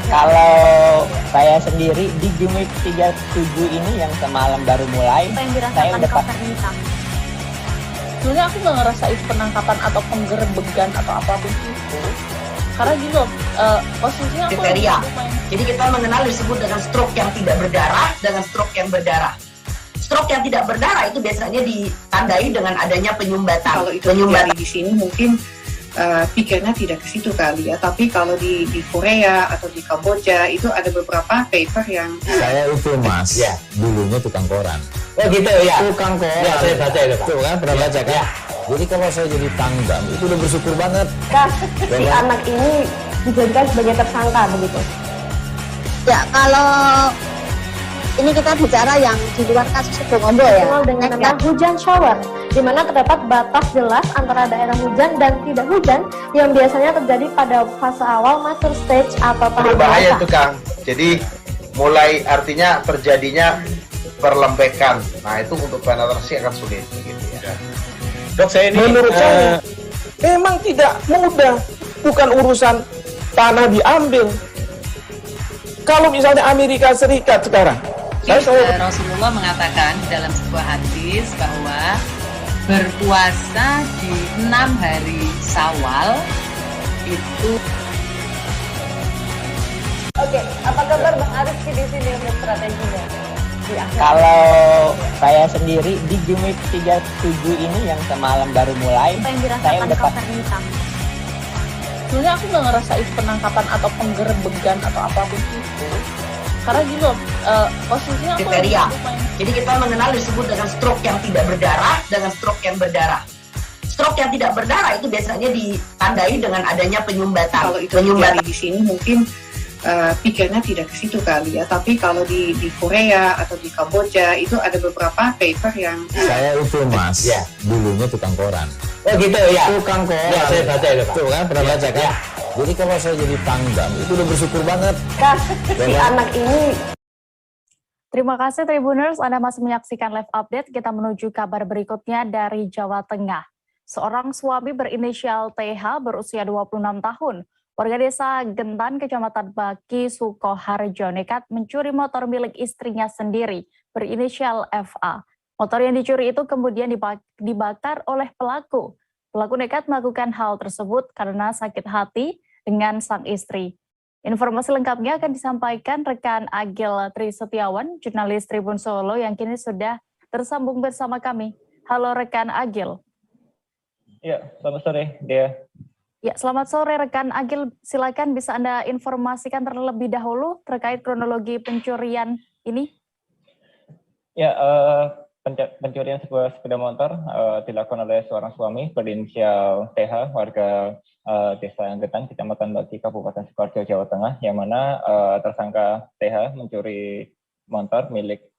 Kalau saya sendiri di Jumip 37 ini yang semalam baru mulai, saya udah sebenarnya aku nggak ngerasain penangkapan atau penggerebegan atau apapun itu. Karena gitu, posisinya aku kriteria. Jadi kita mengenal disebut dengan stroke yang tidak berdarah dengan stroke yang berdarah. Stroke yang tidak berdarah itu biasanya ditandai dengan adanya penyumbatan. Kalau itu terjadi di sini mungkin pikirnya tidak ke situ kali ya, tapi kalau di Korea atau di Kamboja itu ada beberapa paper yang saya itu mas, ya, dulunya tukang koran. Oh gitu ya. Tukang koran. Ya, saya baca itu Pak. Tuh kan pernah baca kan? Ya. Jadi kalau saya jadi tanggam itu udah bersyukur banget. Si anak ini dijadikan sebagai tersangka begitu. Ya, kalau ini kita bicara yang di luar kasus Situbondo ya. Dikenal dengan nama hujan shower, di mana terdapat batas jelas antara daerah hujan dan tidak hujan yang biasanya terjadi pada fase awal master stage atau tahap berbahaya dewasa. tuh Kang. Jadi mulai artinya terjadinya perlembekan. Nah itu untuk penetrasi akan sulit gitu ya. Dok, saya ini menurut saya memang tidak mudah, bukan urusan tanah diambil. Kalau misalnya Amerika Serikat sekarang, Rasulullah mengatakan dalam sebuah hadis bahwa berpuasa di 6 hari Syawal itu. Oke, apa kabar Bang Arif di sini untuk strateginya? Kalau saya sendiri di Jumik 37 ini yang semalam baru mulai, saya udah sebenarnya aku nggak ngerasain penangkapan atau penggerbegan atau apapun itu, karena gini loh, posisinya aku kriteria. Jadi kita mengenal disebut dengan stroke yang tidak berdarah dengan stroke yang berdarah. Stroke yang tidak berdarah itu biasanya ditandai dengan adanya penyumbatan. Kalau itu terjadi di sini mungkin pikirnya tidak ke situ kali ya, tapi kalau di Korea atau di Kamboja itu ada beberapa paper yang saya itu mas, ya, dulunya tukang koran. Oh gitu ya. Tukang koran. Ya, saya baca itu Pak. Tuh kan pernah baca kan? Ya. Jadi kalau saya jadi tanggam itu udah bersyukur banget. Si anak ini. Terima kasih Tribuners, Anda masih menyaksikan live update. Kita menuju kabar berikutnya dari Jawa Tengah. Seorang suami berinisial TH berusia 26 tahun. Warga desa Gentan, Kecamatan Baki, Sukoharjo nekat mencuri motor milik istrinya sendiri berinisial FA. Motor yang dicuri itu kemudian dibakar oleh pelaku. Pelaku nekat melakukan hal tersebut karena sakit hati dengan sang istri. Informasi lengkapnya akan disampaikan rekan Agil Tri Setiawan, jurnalis Tribun Solo yang kini sudah tersambung bersama kami. Halo rekan Agil. Ya, selamat sore, Dea. Ya, selamat sore rekan Agil, silakan bisa Anda informasikan terlebih dahulu terkait kronologi pencurian ini. Ya, pencurian sebuah sepeda motor dilakukan oleh seorang suami berinisial TH, warga desa Gentan, Kecamatan Baki, Kabupaten Sukoharjo, Jawa Tengah, yang mana tersangka TH mencuri motor milik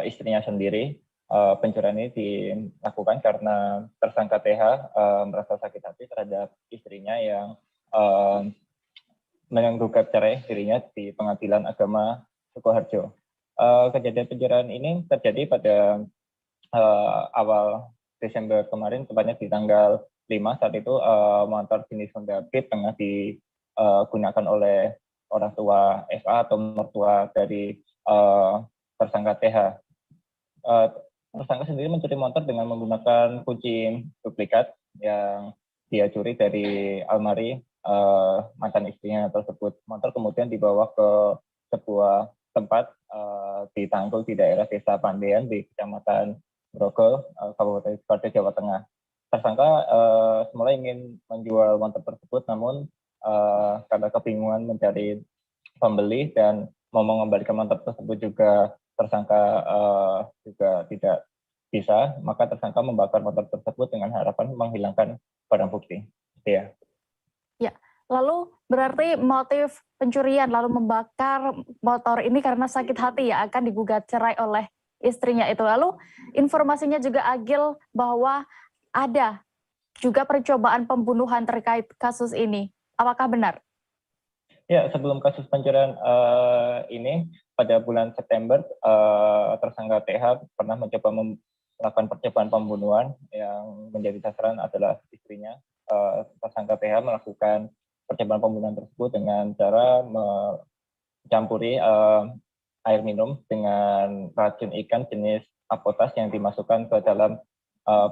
istrinya sendiri. Pencurian ini dilakukan karena tersangka TH merasa sakit hati terhadap istrinya yang menggugat cerai dirinya di Pengadilan Agama Sukoharjo. Kejadian pencurian ini terjadi pada awal Desember kemarin, tepatnya di tanggal 5. Saat itu motor jenis Honda Beat tengah digunakan oleh orang tua FA atau mertua dari tersangka TH. Tersangka sendiri mencuri motor dengan menggunakan kunci duplikat yang dia curi dari almari mantan istrinya tersebut. Motor kemudian dibawa ke sebuah tempat di Tanggul di daerah Desa Pandean di Kecamatan Grogol, Kabupaten Sukoharjo, Jawa Tengah. Tersangka semula ingin menjual motor tersebut, namun karena kebingungan mencari pembeli dan mau mengembalikan motor tersebut juga tersangka juga tidak bisa, maka tersangka membakar motor tersebut dengan harapan menghilangkan barang bukti. Ya. Ya, lalu berarti motif pencurian lalu membakar motor ini karena sakit hati ya, akan digugat cerai oleh istrinya itu. Lalu informasinya juga Agil bahwa ada juga percobaan pembunuhan terkait kasus ini. Apakah benar? Ya, sebelum kasus pencurian ini, pada bulan September, tersangka TH pernah mencoba melakukan percobaan pembunuhan yang menjadi sasaran adalah istrinya. Tersangka TH melakukan percobaan pembunuhan tersebut dengan cara mencampuri air minum dengan racun ikan jenis apotas yang dimasukkan ke dalam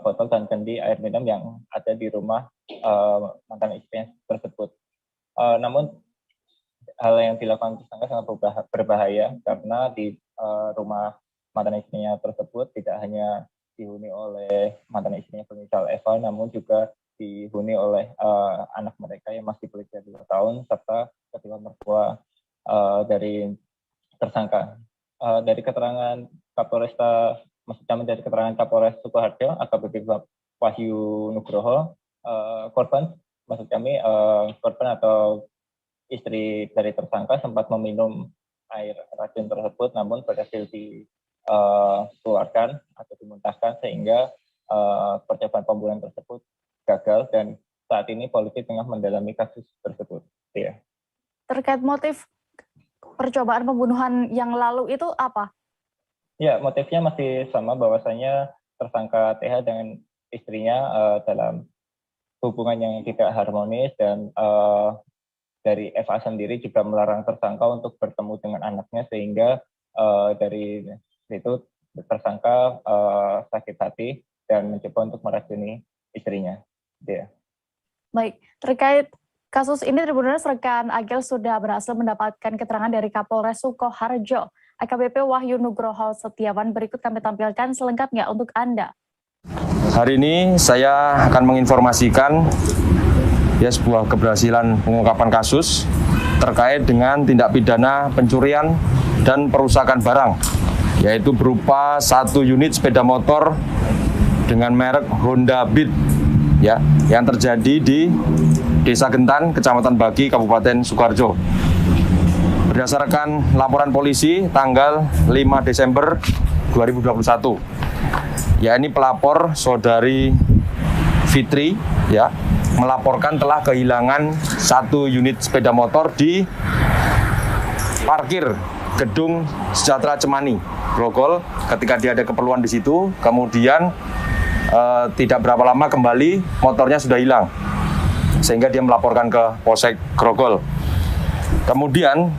botol dan kendi air minum yang ada di rumah mantan istrinya tersebut. Namun hal yang dilakukan tersangka sangat berbahaya karena di rumah mantan istrinya tersebut tidak hanya dihuni oleh mantan istrinya berinisial Eva, namun juga dihuni oleh anak mereka yang masih berusia 2 tahun serta kedua mertua dari tersangka. Dari keterangan Kapolresta, maksud kami dari keterangan Kapolres Sukoharjo, AKBP Wahyu Nugroho, korban atau istri dari tersangka sempat meminum air racun tersebut, namun berhasil dikeluarkan atau dimuntahkan sehingga percobaan pembunuhan tersebut gagal, dan saat ini polisi tengah mendalami kasus tersebut. Ya. Terkait motif percobaan pembunuhan yang lalu itu apa? Ya, motifnya masih sama, bahwasanya tersangka TH dengan istrinya dalam hubungan yang tidak harmonis, dan dari FA sendiri juga melarang tersangka untuk bertemu dengan anaknya, sehingga dari itu tersangka sakit hati dan mencoba untuk meracuni istrinya. Ya. Baik, terkait kasus ini Tribuners, rekan Agel sudah berhasil mendapatkan keterangan dari Kapolres Sukoharjo, AKBP Wahyu Nugroho Setiawan. Berikut kami tampilkan selengkapnya untuk Anda. Hari ini saya akan menginformasikan sebuah keberhasilan pengungkapan kasus terkait dengan tindak pidana pencurian dan perusakan barang, yaitu berupa 1 unit sepeda motor dengan merek Honda Beat yang terjadi di Desa Gentan, Kecamatan Bagi, Kabupaten Sukoharjo. Berdasarkan laporan polisi tanggal 5 Desember 2021, ini pelapor saudari Fitri melaporkan telah kehilangan 1 unit sepeda motor di parkir Gedung Sejahtera Cemani, Grogol. Ketika dia ada keperluan di situ, kemudian tidak berapa lama kembali motornya sudah hilang, sehingga dia melaporkan ke Polsek Grogol. Kemudian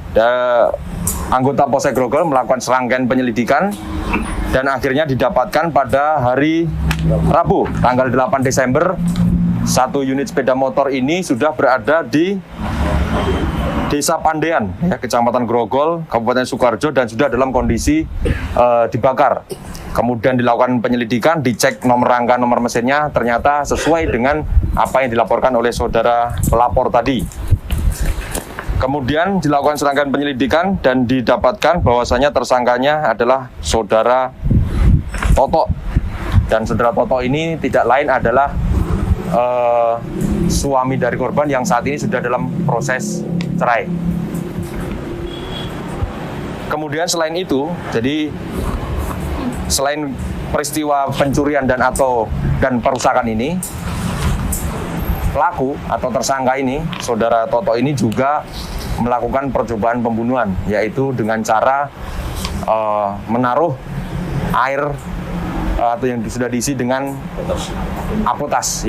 anggota Polsek Grogol melakukan serangkaian penyelidikan dan akhirnya didapatkan pada hari Rabu tanggal 8 Desember 1 unit sepeda motor ini sudah berada di Desa Pandean, Kecamatan Grogol, Kabupaten Sukoharjo, dan sudah dalam kondisi dibakar. Kemudian dilakukan penyelidikan, dicek nomor rangka, nomor mesinnya, ternyata sesuai dengan apa yang dilaporkan oleh saudara pelapor tadi. Kemudian dilakukan serangkaian penyelidikan dan didapatkan bahwasanya tersangkanya adalah saudara Toto. Dan saudara Toto ini tidak lain adalah suami dari korban yang saat ini sudah dalam proses cerai. Kemudian selain itu, jadi selain peristiwa pencurian dan perusakan ini, pelaku atau tersangka ini, saudara Toto ini juga melakukan percobaan pembunuhan, yaitu dengan cara menaruh air atau yang sudah diisi dengan apotas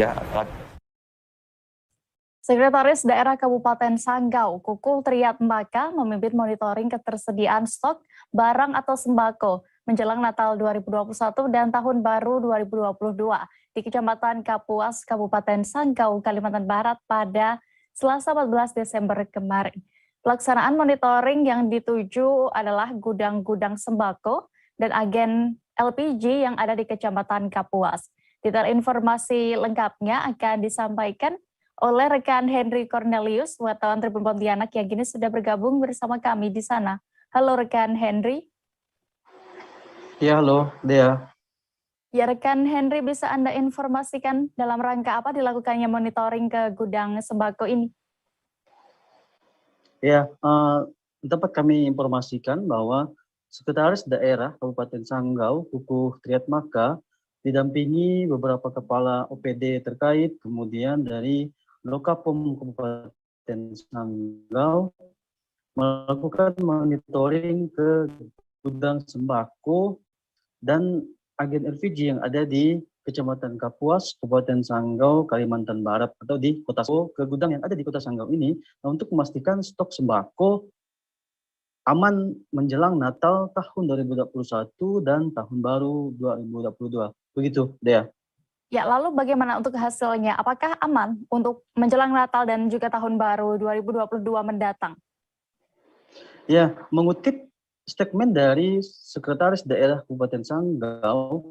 Sekretaris Daerah Kabupaten Sanggau, Kukul Triatmaka, memimpin monitoring ketersediaan stok barang atau sembako menjelang Natal 2021 dan Tahun Baru 2022 di Kecamatan Kapuas, Kabupaten Sanggau, Kalimantan Barat pada Selasa 14 Desember kemarin. Pelaksanaan monitoring yang dituju adalah gudang-gudang sembako dan agen LPG yang ada di Kecamatan Kapuas. Detail informasi lengkapnya akan disampaikan oleh rekan Henry Cornelius, wartawan Tribun Pontianak yang kini sudah bergabung bersama kami di sana. Halo rekan Henry. Ya, halo Dea. Ya, rekan Henry, bisa Anda informasikan dalam rangka apa dilakukannya monitoring ke gudang sembako ini? Ya, dapat kami informasikan bahwa Sekretaris Daerah Kabupaten Sanggau, Kukuh Triatmaka, didampingi beberapa kepala OPD terkait, kemudian dari Lokapom Kabupaten Sanggau melakukan monitoring ke gudang sembako dan agen LPG yang ada di Kecamatan Kapuas, Kabupaten Sanggau, Kalimantan Barat, atau di Kota Sanggau, ke gudang yang ada di Kota Sanggau ini, untuk memastikan stok sembako aman menjelang Natal tahun 2021 dan Tahun Baru 2022. Begitu, Dea. Ya, lalu bagaimana untuk hasilnya? Apakah aman untuk menjelang Natal dan juga Tahun Baru 2022 mendatang? Ya, mengutip statement dari Sekretaris Daerah Kabupaten Sanggau,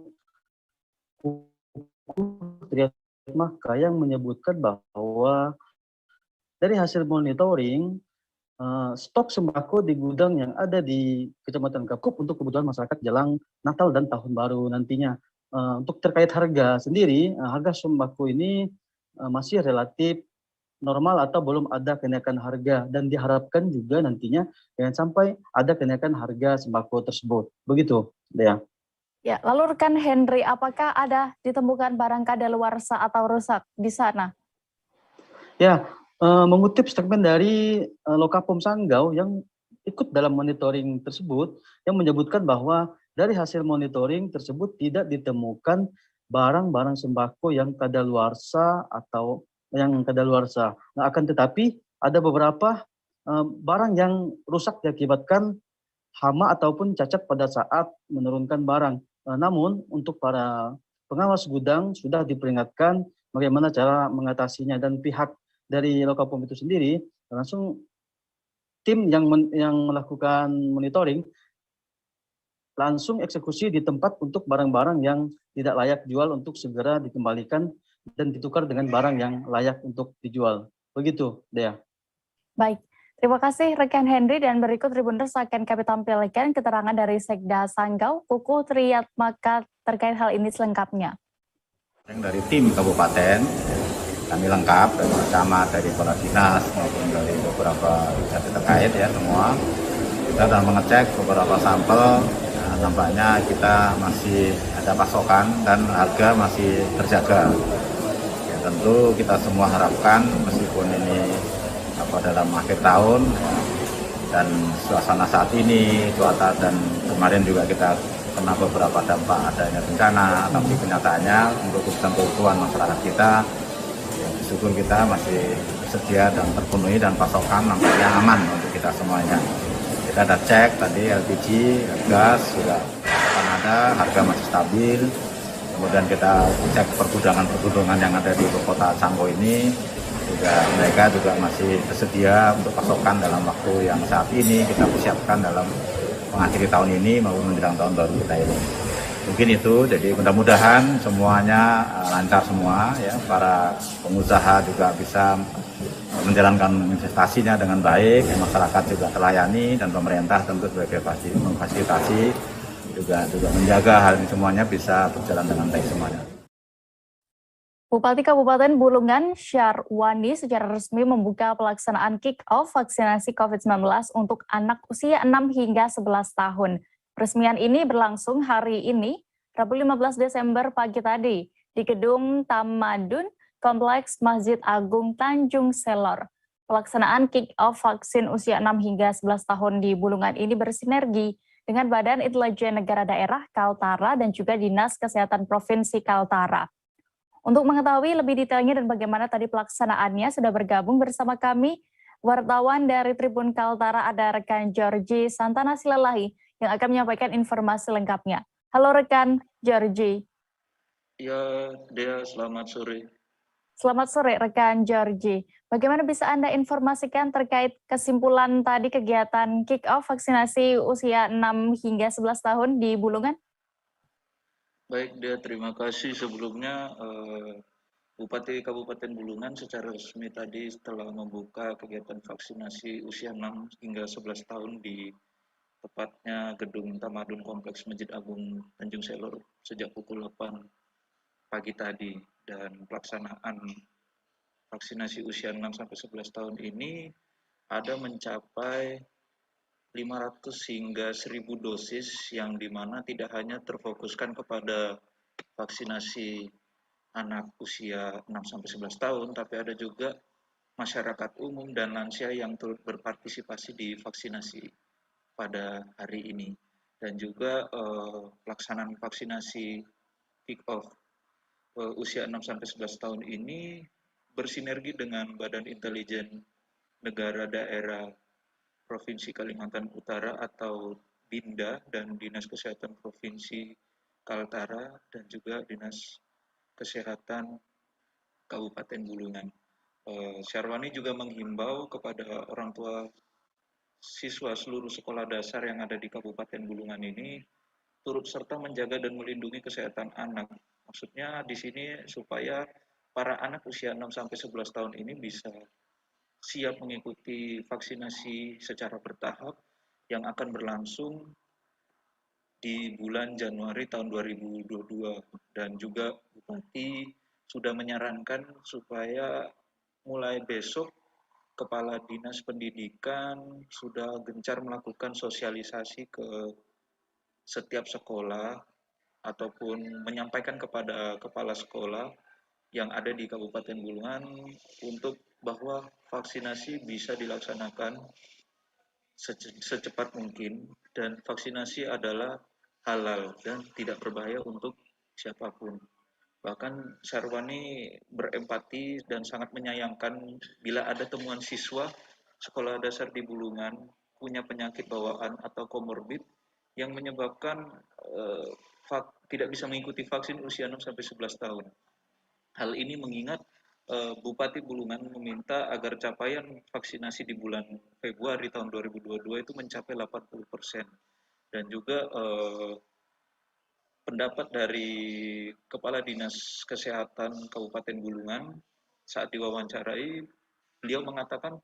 Triatmaka, yang menyebutkan bahwa dari hasil monitoring stok sembako di gudang yang ada di Kecamatan Gakup untuk kebutuhan masyarakat jelang Natal dan Tahun Baru nantinya. Untuk terkait harga sendiri, harga sembako ini masih relatif normal atau belum ada kenaikan harga, dan diharapkan juga nantinya jangan sampai ada kenaikan harga sembako tersebut. Begitu, Dea. Ya, lalu rekan Henry, apakah ada ditemukan barang kadaluarsa atau rusak di sana? Ya, mengutip statement dari Lokapom Sanggau yang ikut dalam monitoring tersebut, yang menyebutkan bahwa dari hasil monitoring tersebut tidak ditemukan barang-barang sembako yang kadaluarsa atau yang kadaluarsa. Nah, akan tetapi ada beberapa barang yang rusak diakibatkan hama ataupun cacat pada saat menurunkan barang. Namun untuk para pengawas gudang sudah diperingatkan bagaimana cara mengatasinya, dan pihak dari Lokapom itu sendiri langsung tim yang melakukan monitoring langsung eksekusi di tempat untuk barang-barang yang tidak layak jual untuk segera dikembalikan dan ditukar dengan barang yang layak untuk dijual. Begitu, Dea. Baik, terima kasih rekan Henry, dan berikut Tribuners akan kami tampilkan keterangan dari Sekda Sanggau, Kuku Triatmaka terkait hal ini selengkapnya. Dari tim kabupaten, kami lengkap dari camat, dari kepala dinas maupun dari beberapa instansi terkait ya semua. Kita sudah mengecek beberapa sampel, nampaknya kita masih ada pasokan dan harga masih terjaga. Tentu kita semua harapkan meskipun ini dalam akhir tahun dan suasana saat ini, cuaca, dan kemarin juga kita kena beberapa dampak adanya bencana, tapi kenyataannya untuk kebutuhan masyarakat kita, syukur kita masih sedia dan terpenuhi, dan pasokan nampaknya aman untuk kita semuanya. Kita ada cek tadi LPG, gas sudah akan ada, harga masih stabil. Kemudian kita cek pergudangan yang ada di kota Sanggau ini, juga mereka juga masih tersedia untuk pasokan dalam waktu yang saat ini kita persiapkan dalam mengakhiri tahun ini maupun menjelang tahun baru kita ini. Mungkin itu, jadi mudah-mudahan semuanya lancar semua ya, para pengusaha juga bisa menjalankan investasinya dengan baik, masyarakat juga terlayani, dan pemerintah tentu sebagai memfasilitasi juga menjaga hal ini semuanya bisa berjalan dengan baik semuanya. Bupati Kabupaten Bulungan Syarwani secara resmi membuka pelaksanaan kick-off vaksinasi COVID-19 untuk anak usia 6 hingga 11 tahun. Peresmian ini berlangsung hari ini, Rabu 15 Desember pagi tadi, di Gedung Tamadun, Kompleks Masjid Agung Tanjung Selor. Pelaksanaan kick-off vaksin usia 6 hingga 11 tahun di Bulungan ini bersinergi dengan Badan Intelijen Negara Daerah Kaltara dan juga Dinas Kesehatan Provinsi Kaltara. Untuk mengetahui lebih detailnya dan bagaimana tadi pelaksanaannya, sudah bergabung bersama kami wartawan dari Tribun Kaltara, ada rekan Georgie Santana Silalahi yang akan menyampaikan informasi lengkapnya. Halo rekan Georgie. Ya, Dea, selamat sore. Selamat sore rekan Georgie. Bagaimana bisa Anda informasikan terkait kesimpulan tadi kegiatan kick-off vaksinasi usia 6 hingga 11 tahun di Bulungan? Baik, Dea, terima kasih. Sebelumnya Bupati Kabupaten Bulungan secara resmi tadi telah membuka kegiatan vaksinasi usia 6 hingga 11 tahun di tepatnya Gedung Tamadun Kompleks Masjid Agung Tanjung Selor sejak pukul 8 pagi tadi, dan pelaksanaan vaksinasi usia 6-11 tahun ini ada mencapai 500 hingga 1000 dosis, yang dimana tidak hanya terfokuskan kepada vaksinasi anak usia 6-11 tahun, tapi ada juga masyarakat umum dan lansia yang turut berpartisipasi di vaksinasi pada hari ini. Dan juga pelaksanaan vaksinasi kick-off usia 6-11 tahun ini bersinergi dengan Badan Intelijen Negara Daerah Provinsi Kalimantan Utara atau BINDA dan Dinas Kesehatan Provinsi Kaltara dan juga Dinas Kesehatan Kabupaten Bulungan. Syarwani juga menghimbau kepada orang tua siswa seluruh sekolah dasar yang ada di Kabupaten Bulungan ini turut serta menjaga dan melindungi kesehatan anak. Maksudnya di sini supaya para anak usia 6 sampai 11 tahun ini bisa siap mengikuti vaksinasi secara bertahap yang akan berlangsung di bulan Januari tahun 2022, dan juga Bupati sudah menyarankan supaya mulai besok Kepala Dinas Pendidikan sudah gencar melakukan sosialisasi ke setiap sekolah ataupun menyampaikan kepada kepala sekolah yang ada di Kabupaten Bulungan untuk bahwa vaksinasi bisa dilaksanakan secepat mungkin, dan vaksinasi adalah halal dan tidak berbahaya untuk siapapun. Bahkan Syarwani berempati dan sangat menyayangkan bila ada temuan siswa sekolah dasar di Bulungan punya penyakit bawaan atau komorbid yang menyebabkan tidak bisa mengikuti vaksin usia 6-11 tahun. Hal ini mengingat Bupati Bulungan meminta agar capaian vaksinasi di bulan Februari tahun 2022 itu mencapai 80%. Dan juga pendapat dari Kepala Dinas Kesehatan Kabupaten Bulungan saat diwawancarai, beliau mengatakan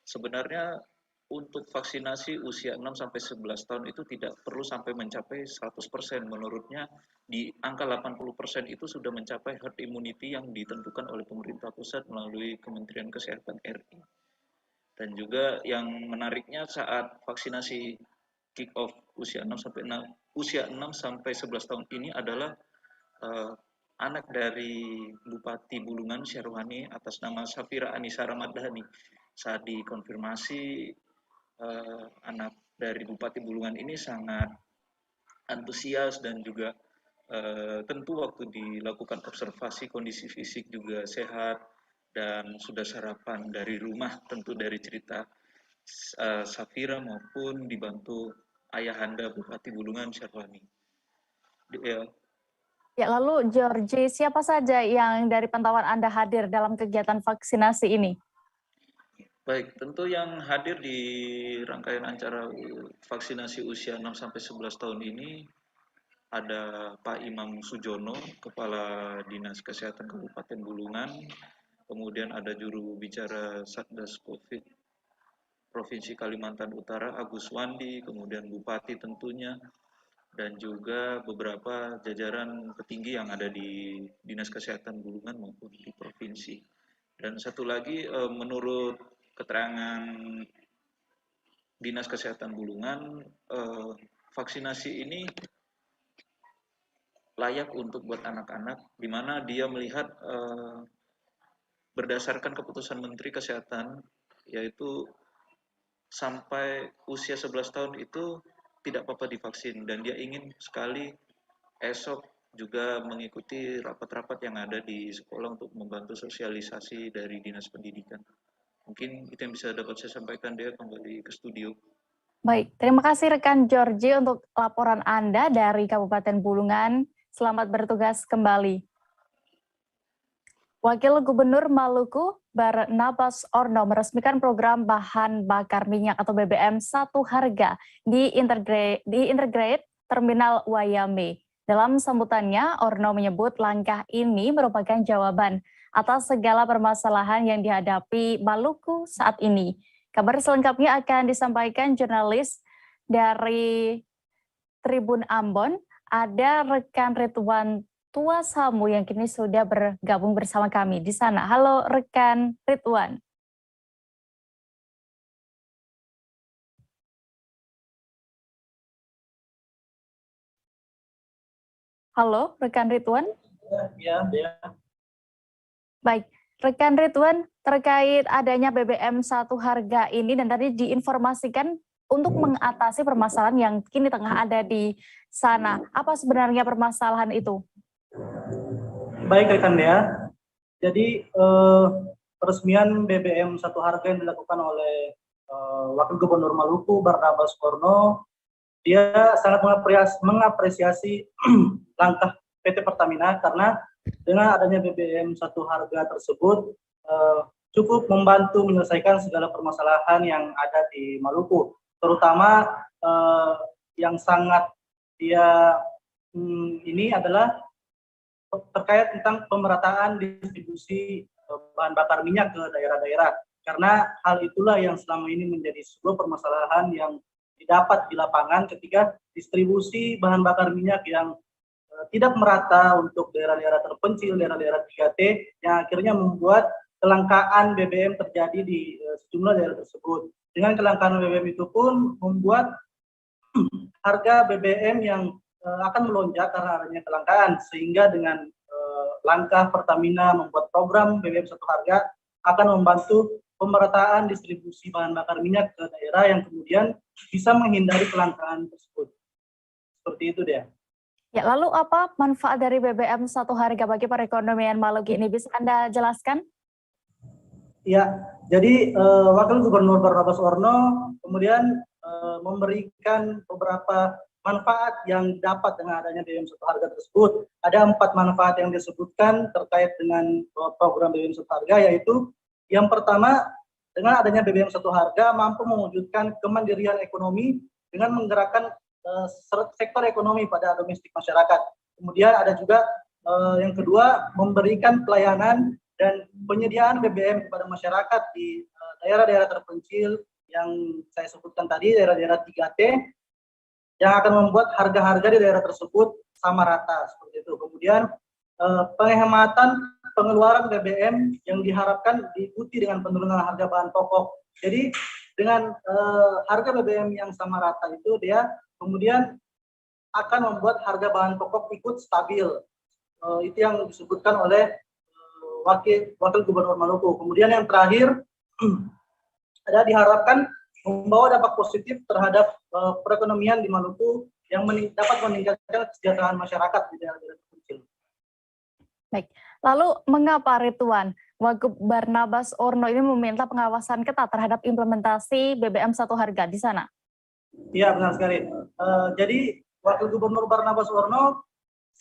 sebenarnya untuk vaksinasi usia 6-11 tahun itu tidak perlu sampai mencapai 100%. Menurutnya di angka 80% itu sudah mencapai herd immunity yang ditentukan oleh pemerintah pusat melalui Kementerian Kesehatan RI. Dan juga yang menariknya saat vaksinasi kick off usia 6 sampai 11 tahun ini adalah anak dari Bupati Bulungan Syarwani atas nama Safira Anissa Ramadhani. Saat dikonfirmasi, anak dari Bupati Bulungan ini sangat antusias dan juga tentu waktu dilakukan observasi kondisi fisik juga sehat dan sudah sarapan dari rumah, tentu dari cerita Safira maupun dibantu ayahanda Bupati Bulungan Syarwani. Ya, lalu Georgie, siapa saja yang dari pantauan Anda hadir dalam kegiatan vaksinasi ini? Baik, tentu yang hadir di rangkaian acara vaksinasi usia 6-11 tahun ini ada Pak Imam Sujono, Kepala Dinas Kesehatan Kabupaten Bulungan, kemudian ada juru bicara Satgas Covid Provinsi Kalimantan Utara Agus Wandi, kemudian Bupati tentunya, dan juga beberapa jajaran petinggi yang ada di Dinas Kesehatan Bulungan maupun di provinsi. Dan satu lagi, menurut keterangan Dinas Kesehatan Bulungan, vaksinasi ini layak untuk buat anak-anak, di mana dia melihat berdasarkan keputusan Menteri Kesehatan, yaitu sampai usia 11 tahun itu tidak apa-apa divaksin, dan dia ingin sekali esok juga mengikuti rapat-rapat yang ada di sekolah untuk membantu sosialisasi dari Dinas Pendidikan. Mungkin itu yang bisa dapat saya sampaikan, dia kembali ke studio. Baik, terima kasih rekan Georgie untuk laporan Anda dari Kabupaten Bulungan. Selamat bertugas kembali. Wakil Gubernur Maluku, Barnabas Orno, meresmikan program bahan bakar minyak atau BBM satu harga di Integrated Terminal Wayame. Dalam sambutannya, Orno menyebut langkah ini merupakan jawaban atas segala permasalahan yang dihadapi Maluku saat ini. Kabar selengkapnya akan disampaikan jurnalis dari Tribun Ambon, ada rekan Ridwan Tuasamu yang kini sudah bergabung bersama kami di sana. Halo rekan Ridwan. Halo rekan Ridwan. Ya. Baik, rekan Ridwan, terkait adanya BBM satu harga ini dan tadi diinformasikan untuk mengatasi permasalahan yang kini tengah ada di sana. Apa sebenarnya permasalahan itu? Baik rekan Dea, jadi peresmian BBM satu harga yang dilakukan oleh Wakil Gubernur Maluku Barnabas Orno, dia sangat mengapresiasi langkah PT Pertamina karena dengan adanya BBM satu harga tersebut cukup membantu menyelesaikan segala permasalahan yang ada di Maluku, terutama yang sangat dia ini adalah terkait tentang pemerataan distribusi bahan bakar minyak ke daerah-daerah, karena hal itulah yang selama ini menjadi sebuah permasalahan yang didapat di lapangan ketika distribusi bahan bakar minyak yang tidak merata untuk daerah-daerah terpencil, daerah-daerah 3T, yang akhirnya membuat kelangkaan BBM terjadi di sejumlah daerah tersebut. Dengan kelangkaan BBM itu pun membuat harga BBM yang akan melonjak karena adanya kelangkaan, sehingga dengan langkah Pertamina membuat program BBM satu harga akan membantu pemerataan distribusi bahan bakar minyak ke daerah yang kemudian bisa menghindari kelangkaan tersebut. Seperti itu dia. Ya, lalu apa manfaat dari BBM satu harga bagi perekonomian Maluku ini, bisa Anda jelaskan? Ya, jadi Wakil Gubernur Barnabas Orno kemudian memberikan beberapa manfaat yang dapat dengan adanya BBM satu harga tersebut. Ada 4 manfaat yang disebutkan terkait dengan program BBM satu harga, yaitu yang pertama, dengan adanya BBM satu harga mampu mewujudkan kemandirian ekonomi dengan menggerakkan sektor ekonomi pada domestik masyarakat. Kemudian ada juga yang kedua, memberikan pelayanan dan penyediaan BBM kepada masyarakat di daerah-daerah terpencil yang saya sebutkan tadi, daerah-daerah 3T, yang akan membuat harga-harga di daerah tersebut sama rata, seperti itu. Kemudian penghematan pengeluaran BBM yang diharapkan diikuti dengan penurunan harga bahan pokok. Jadi dengan harga BBM yang sama rata itu, dia kemudian akan membuat harga bahan pokok ikut stabil. Itu yang disebutkan oleh Wakil Gubernur Maluku. Kemudian yang terakhir, ada diharapkan membawa dampak positif terhadap perekonomian di Maluku yang dapat meningkatkan kesejahteraan masyarakat di daerah-daerah terpencil. Baik, lalu mengapa Ridwan, Wagub Barnabas Orno ini meminta pengawasan ketat terhadap implementasi BBM satu harga di sana? Iya, benar sekali. Jadi Wakil Gubernur Barnabas Orno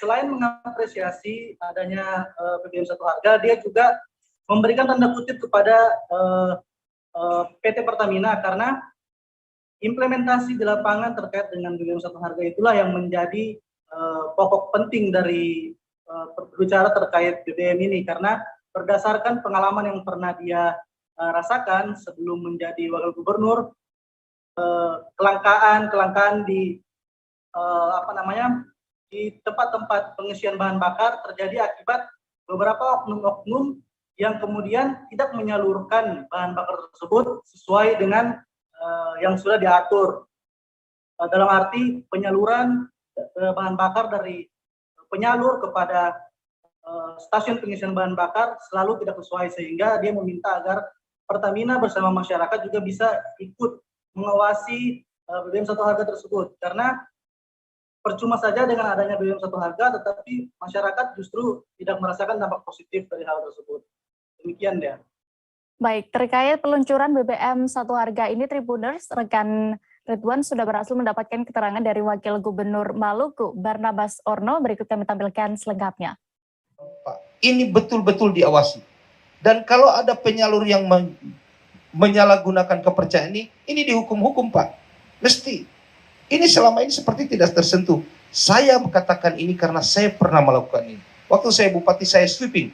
selain mengapresiasi adanya BBM satu harga, dia juga memberikan tanda kutip kepada PT Pertamina, karena implementasi di lapangan terkait dengan BBM satu harga itulah yang menjadi pokok penting dari berbicara terkait BBM ini, karena berdasarkan pengalaman yang pernah dia rasakan sebelum menjadi wakil gubernur, kelangkaan di di tempat-tempat pengisian bahan bakar terjadi akibat beberapa oknum-oknum yang kemudian tidak menyalurkan bahan bakar tersebut sesuai dengan yang sudah diatur. Dalam arti penyaluran bahan bakar dari penyalur kepada stasiun pengisian bahan bakar selalu tidak sesuai, sehingga dia meminta agar Pertamina bersama masyarakat juga bisa ikut mengawasi BBM satu harga tersebut, karena percuma saja dengan adanya BBM satu harga tetapi masyarakat justru tidak merasakan dampak positif dari hal tersebut. Demikian ya. Baik, terkait peluncuran BBM satu harga ini, Tribuners, rekan Ridwan sudah berhasil mendapatkan keterangan dari Wakil Gubernur Maluku, Barnabas Orno. Berikut kami tampilkan selengkapnya. Ini betul-betul diawasi. Dan kalau ada penyalur yang menyalahgunakan kepercayaan ini dihukum-hukum, Pak. Mesti. Ini selama ini seperti tidak tersentuh. Saya katakan ini karena saya pernah melakukan ini. Waktu saya bupati, saya sweeping.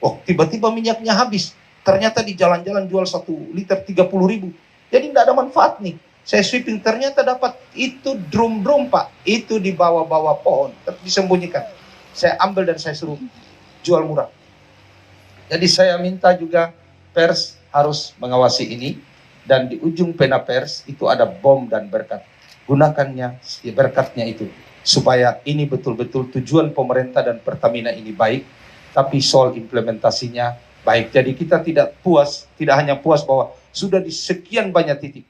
Oh, tiba-tiba minyaknya habis. Ternyata di jalan-jalan jual 1 liter 30.000. Jadi tidak ada manfaat nih. Saya sweeping, ternyata dapat itu drum-drum, Pak. Itu di bawah-bawah pohon, disembunyikan. Saya ambil dan saya suruh jual murah. Jadi saya minta juga pers harus mengawasi ini. Dan di ujung pena pers itu ada bom dan berkat. Gunakannya berkatnya itu. Supaya ini betul-betul tujuan pemerintah dan Pertamina ini baik. Tapi soal implementasinya baik. Jadi kita tidak hanya puas bahwa sudah di sekian banyak titik.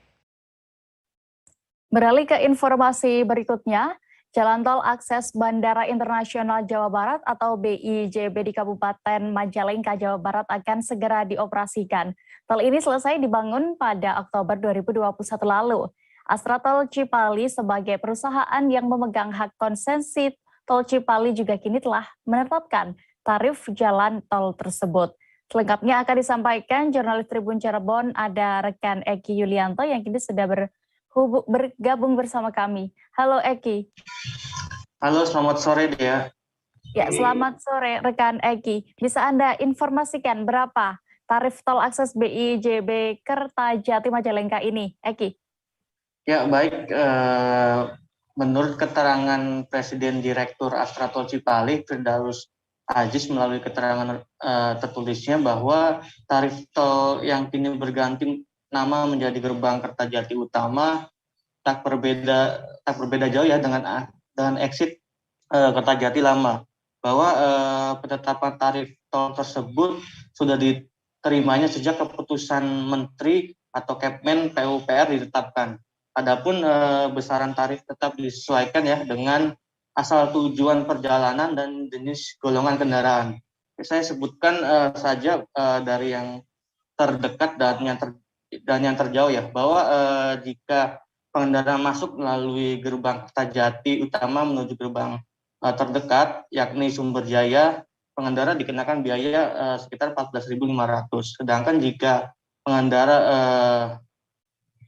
Beralih ke informasi berikutnya, Jalan Tol Akses Bandara Internasional Jawa Barat atau BIJB di Kabupaten Majalengka, Jawa Barat akan segera dioperasikan. Tol ini selesai dibangun pada Oktober 2021 lalu. Astra Tol Cipali sebagai perusahaan yang memegang hak konsesi Tol Cipali juga kini telah menetapkan tarif jalan tol tersebut. Selengkapnya akan disampaikan jurnalis Tribun Cirebon, ada rekan Eki Yulianto yang kini sudah bergabung bersama kami. Halo Eki. Halo, selamat sore Dea. Ya, selamat sore rekan Eki. Bisa Anda informasikan berapa tarif tol akses BI-JB Kertajati Majalengka ini, Eki? Ya, baik. Menurut keterangan Presiden Direktur Astra Tol Cipali, Firdaus Aziz, melalui keterangan tertulisnya bahwa tarif tol yang kini berganti nama menjadi Gerbang Kertajati Utama tak berbeda jauh ya dengan exit Kertajati Lama. Bahwa penetapan tarif tol tersebut sudah diterimanya sejak keputusan Menteri atau Kepmen PUPR ditetapkan. Adapun besaran tarif tetap disesuaikan ya dengan asal tujuan perjalanan dan jenis golongan kendaraan. Saya sebutkan saja dari yang terdekat dan yang terjauh ya, bahwa jika pengendara masuk melalui gerbang Kertajati Utama menuju gerbang terdekat yakni Sumberjaya, pengendara dikenakan biaya sekitar 14.500. Sedangkan jika pengendara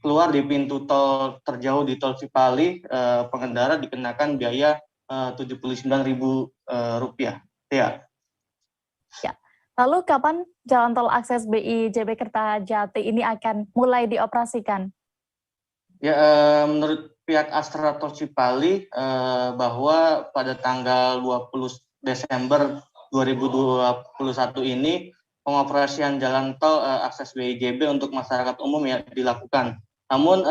keluar di pintu tol terjauh di tol Cipali, pengendara dikenakan biaya Rp79.000. Ya. Ya. Lalu kapan jalan tol akses BI-JB Kertajati ini akan mulai dioperasikan? Ya, menurut pihak Astra Tol Cipali bahwa pada tanggal 20 Desember 2021 ini pengoperasian jalan tol akses BI-JB untuk masyarakat umum ya dilakukan. Namun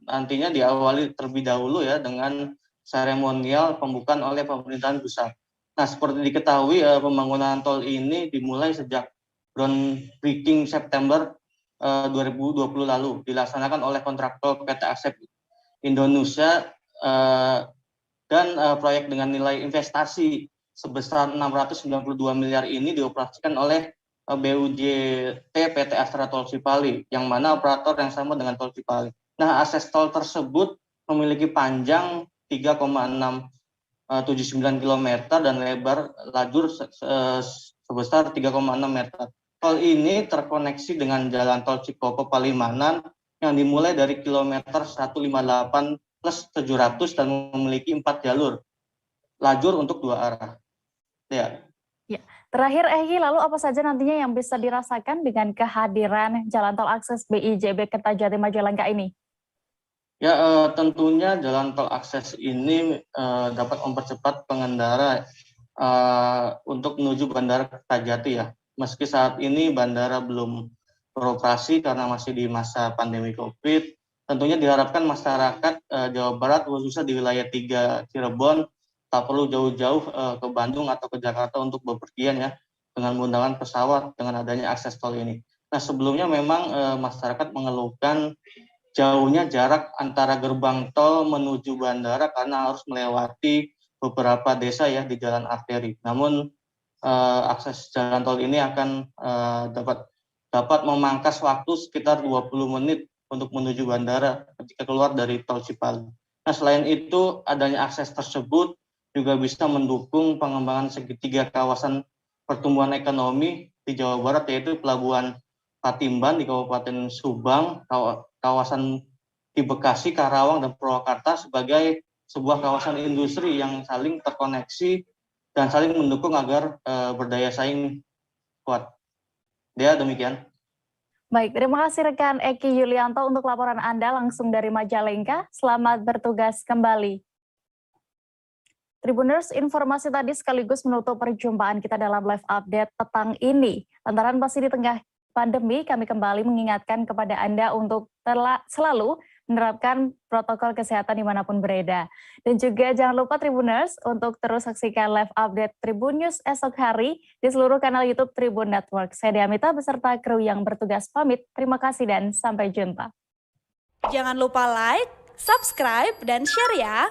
nantinya diawali terlebih dahulu ya dengan seremonial pembukaan oleh pemerintahan pusat. Nah, seperti diketahui pembangunan tol ini dimulai sejak groundbreaking September 2020 lalu, dilaksanakan oleh kontraktor PT Asep Indonesia dan proyek dengan nilai investasi sebesar 692 miliar ini dioperasikan oleh BUJT PT Astra Tol Cipali, yang mana operator yang sama dengan Tol Cipali. Nah, akses tol tersebut memiliki panjang 3,679 km dan lebar lajur sebesar 3,6 meter. Tol ini terkoneksi dengan jalan tol Cikopo Palimanan yang dimulai dari kilometer 158 plus 700 dan memiliki 4 jalur lajur untuk 2 arah. Ya. Terakhir Eki, lalu apa saja nantinya yang bisa dirasakan dengan kehadiran jalan tol akses BI-JB Kertajati Majalengka ini? Ya, tentunya jalan tol akses ini dapat mempercepat pengendara untuk menuju Bandara Kertajati ya. Meski saat ini bandara belum beroperasi karena masih di masa pandemi COVID, tentunya diharapkan masyarakat Jawa Barat khususnya di wilayah 3 Cirebon tak perlu jauh-jauh ke Bandung atau ke Jakarta untuk bepergian ya dengan menggunakan pesawat dengan adanya akses tol ini. Nah, sebelumnya memang masyarakat mengeluhkan jauhnya jarak antara gerbang tol menuju bandara karena harus melewati beberapa desa ya di jalan arteri. Namun akses jalan tol ini akan dapat memangkas waktu sekitar 20 menit untuk menuju bandara ketika keluar dari tol Cipali. Nah, selain itu adanya akses tersebut juga bisa mendukung pengembangan segitiga kawasan pertumbuhan ekonomi di Jawa Barat, yaitu Pelabuhan Patimban di Kabupaten Subang, kawasan di Bekasi, Karawang, dan Purwakarta sebagai sebuah kawasan industri yang saling terkoneksi dan saling mendukung agar berdaya saing kuat. Dia demikian. Baik, terima kasih rekan Eki Yulianto untuk laporan Anda langsung dari Majalengka. Selamat bertugas kembali. Tribuners, informasi tadi sekaligus menutup perjumpaan kita dalam live update petang ini. Lantaran masih di tengah pandemi, kami kembali mengingatkan kepada Anda untuk selalu menerapkan protokol kesehatan dimanapun berada. Dan juga jangan lupa Tribuners untuk terus saksikan live update Tribun News esok hari di seluruh kanal YouTube Tribun Network. Saya Diamita beserta kru yang bertugas pamit. Terima kasih dan sampai jumpa. Jangan lupa like, subscribe, dan share ya.